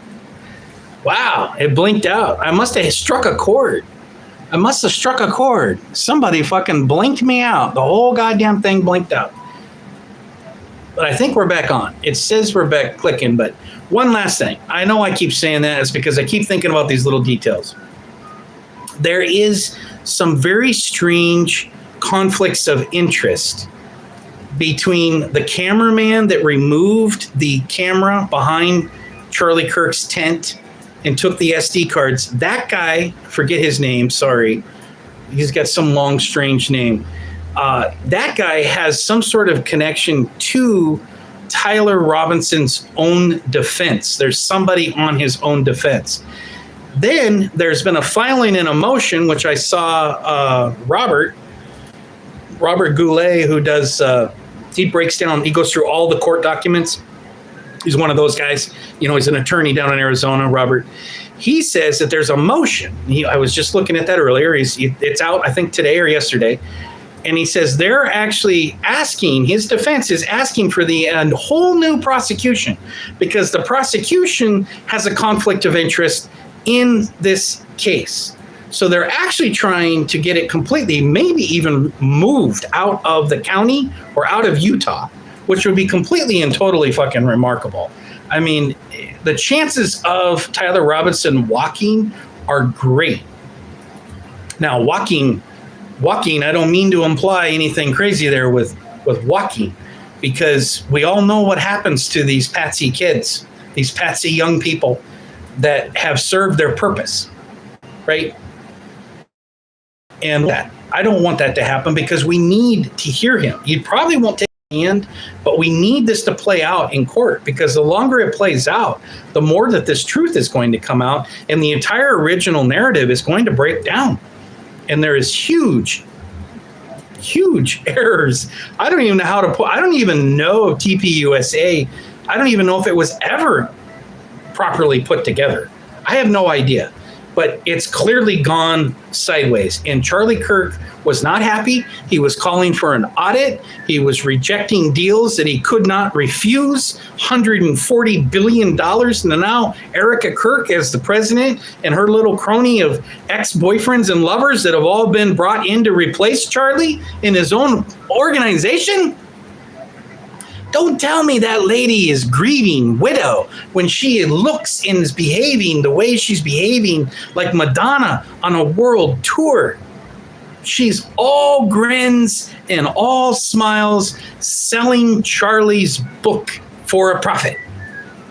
Wow, it blinked out. I must have struck a chord. Somebody fucking blinked me out. The whole goddamn thing blinked out. But I think we're back on. It says we're back clicking, but one last thing. I know I keep saying that. It's because I keep thinking about these little details. There is some very strange conflicts of interest between the cameraman that removed the camera behind Charlie Kirk's tent and took the SD cards. That guy, forget his name, sorry. He's got some long, strange name. That guy has some sort of connection to Tyler Robinson's own defense. There's somebody on his own defense. Then there's been a filing in a motion, which I saw Robert Goulet, who does, he breaks down, he goes through all the court documents. He's one of those guys, he's an attorney down in Arizona, Robert. He says that there's a motion. I was just looking at that earlier. It's out, I think, today or yesterday. And he says they're actually asking, his defense is asking for the whole new prosecution because the prosecution has a conflict of interest in this case. So they're actually trying to get it completely, maybe even moved out of the county or out of Utah, which would be completely and totally fucking remarkable. I mean, the chances of Tyler Robinson walking are great. Now, walking, I don't mean to imply anything crazy there with walking, because we all know what happens to these patsy kids, these patsy young people that have served their purpose, right? And that I don't want that to happen because we need to hear him. He probably won't take a hand, but we need this to play out in court because the longer it plays out, the more that this truth is going to come out and the entire original narrative is going to break down. And there is huge errors. I don't even know how to put, I don't even know TPUSA. I don't even know if it was ever properly put together. I have no idea, but it's clearly gone sideways. And Charlie Kirk was not happy. He was calling for an audit. He was rejecting deals that he could not refuse. $140 billion. And now Erica Kirk as the president and her little crony of ex-boyfriends and lovers that have all been brought in to replace Charlie in his own organization. Don't tell me that lady is grieving widow when she looks and is behaving the way she's behaving like Madonna on a world tour. She's all grins and all smiles selling Charlie's book for a profit.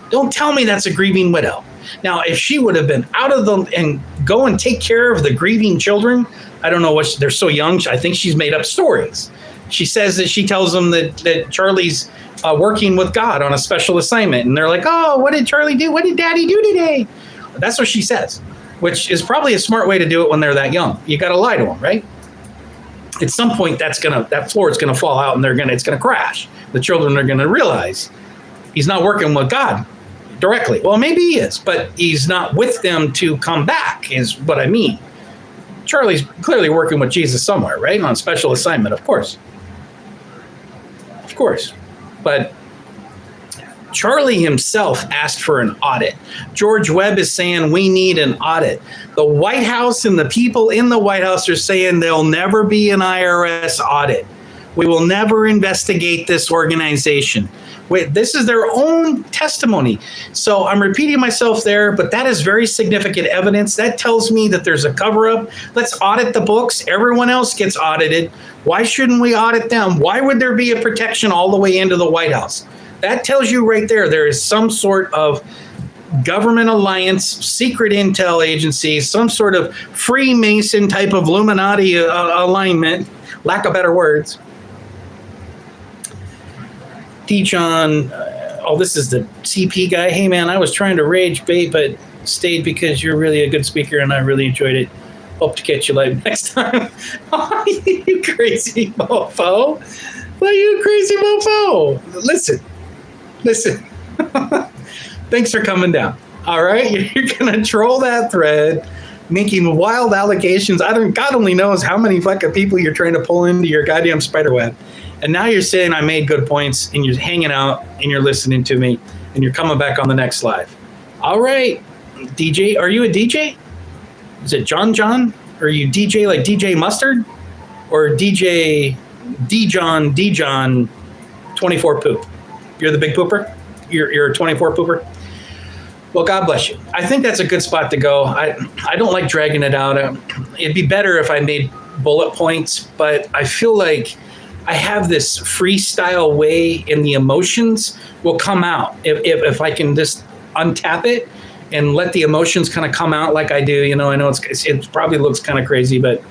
Don't tell me that's a grieving widow. Now, if she would have been out of the and go and take care of the grieving children, I don't know what they're so young. I think she's made up stories. She says that she tells them that Charlie's working with God on a special assignment. And they're like, oh, what did Charlie do? What did Daddy do today? That's what she says, which is probably a smart way to do it when they're that young. You got to lie to them, right? At some point, that floor is going to fall out and it's going to crash. The children are going to realize he's not working with God directly. Well, maybe he is, but he's not with them to come back is what I mean. Charlie's clearly working with Jesus somewhere, right? On special assignment, of course. Of course. But Charlie himself asked for an audit. George Webb is saying we need an audit. The White House and the people in the White House are saying there'll never be an IRS audit. We will never investigate this organization. Wait, this is their own testimony. So I'm repeating myself there, but that is very significant evidence. That tells me that there's a cover-up. Let's audit the books. Everyone else gets audited. Why shouldn't we audit them? Why would there be a protection all the way into the White House? That tells you right there is some sort of government alliance, secret intel agency, some sort of Freemason type of Illuminati alignment, lack of better words. D-John, this is the CP guy. Hey, man, I was trying to rage bait, but stayed because you're really a good speaker, and I really enjoyed it. Hope to catch you live next time. Oh, you crazy mofo. Well, you crazy mofo. Listen. Thanks for coming down. All right? You're going to troll that thread, making wild allegations. God only knows how many fucking people you're trying to pull into your goddamn spider web. And now you're saying I made good points, and you're hanging out, and you're listening to me, and you're coming back on the next live. All right, DJ. Are you a DJ? Is it John? Or are you DJ like DJ Mustard? Or DJ D-John 24 poop? You're the big pooper? You're a 24 pooper? Well, God bless you. I think that's a good spot to go. I don't like dragging it out. It'd be better if I made bullet points, but I feel like I have this freestyle way, and the emotions will come out if I can just untap it and let the emotions kind of come out like I do. I know it probably looks kind of crazy, but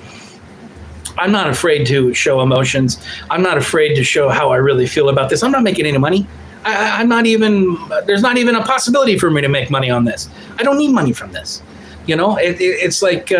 I'm not afraid to show emotions. I'm not afraid to show how I really feel about this. I'm not making any money. There's not even a possibility for me to make money on this. I don't need money from this. It's like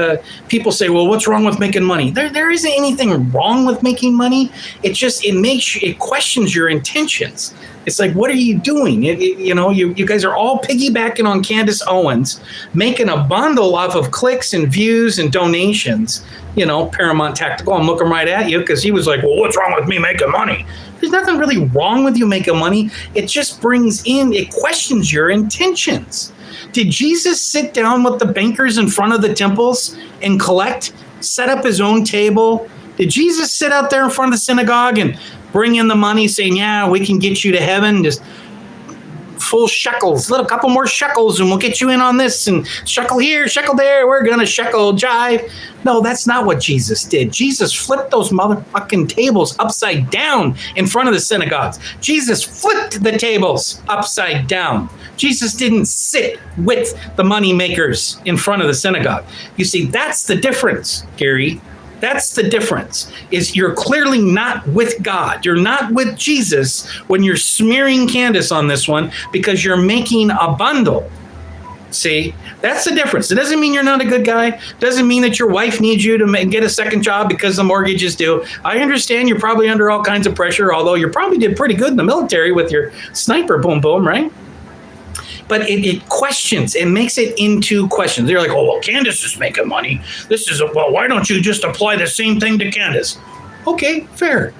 people say, well, what's wrong with making money? There isn't anything wrong with making money. It questions your intentions. It's like, what are you doing? You guys are all piggybacking on Candace Owens, making a bundle off of clicks and views and donations. Paramount Tactical, I'm looking right at you because he was like, well, what's wrong with me making money? There's nothing really wrong with you making money. It just it questions your intentions. Did Jesus sit down with the bankers in front of the temples and set up his own table? Did Jesus sit out there in front of the synagogue and bring in the money saying, yeah, we can get you to heaven, just full shekels, a couple more shekels and we'll get you in on this, and shekel here, shekel there, we're going to shekel jive. No, that's not what Jesus did. Jesus flipped those motherfucking tables upside down in front of the synagogues. Jesus flipped the tables upside down. Jesus didn't sit with the money makers in front of the synagogue. You see, that's the difference, Gary. That's the difference, is you're clearly not with God. You're not with Jesus when you're smearing Candace on this one because you're making a bundle. See, that's the difference. It doesn't mean you're not a good guy. Doesn't mean that your wife needs you to get a second job because the mortgage is due. I understand you're probably under all kinds of pressure, although you probably did pretty good in the military with your sniper boom boom, right? But it questions, it makes it into questions. They're like, oh, well, Candace is making money. Why don't you just apply the same thing to Candace? Okay, fair.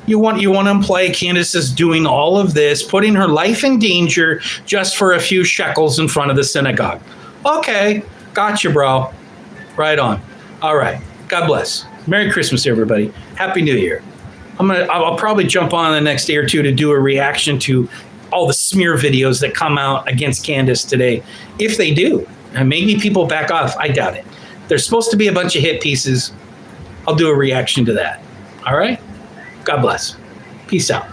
You want to imply Candace is doing all of this, putting her life in danger just for a few shekels in front of the synagogue. Okay, gotcha, bro. Right on. All right. God bless. Merry Christmas, everybody. Happy New Year. I'll probably jump on the next day or two to do a reaction to all the smear videos that come out against Candace today. If they do, and maybe people back off, I doubt it. There's supposed to be a bunch of hit pieces. I'll do a reaction to that. All right? God bless. Peace out.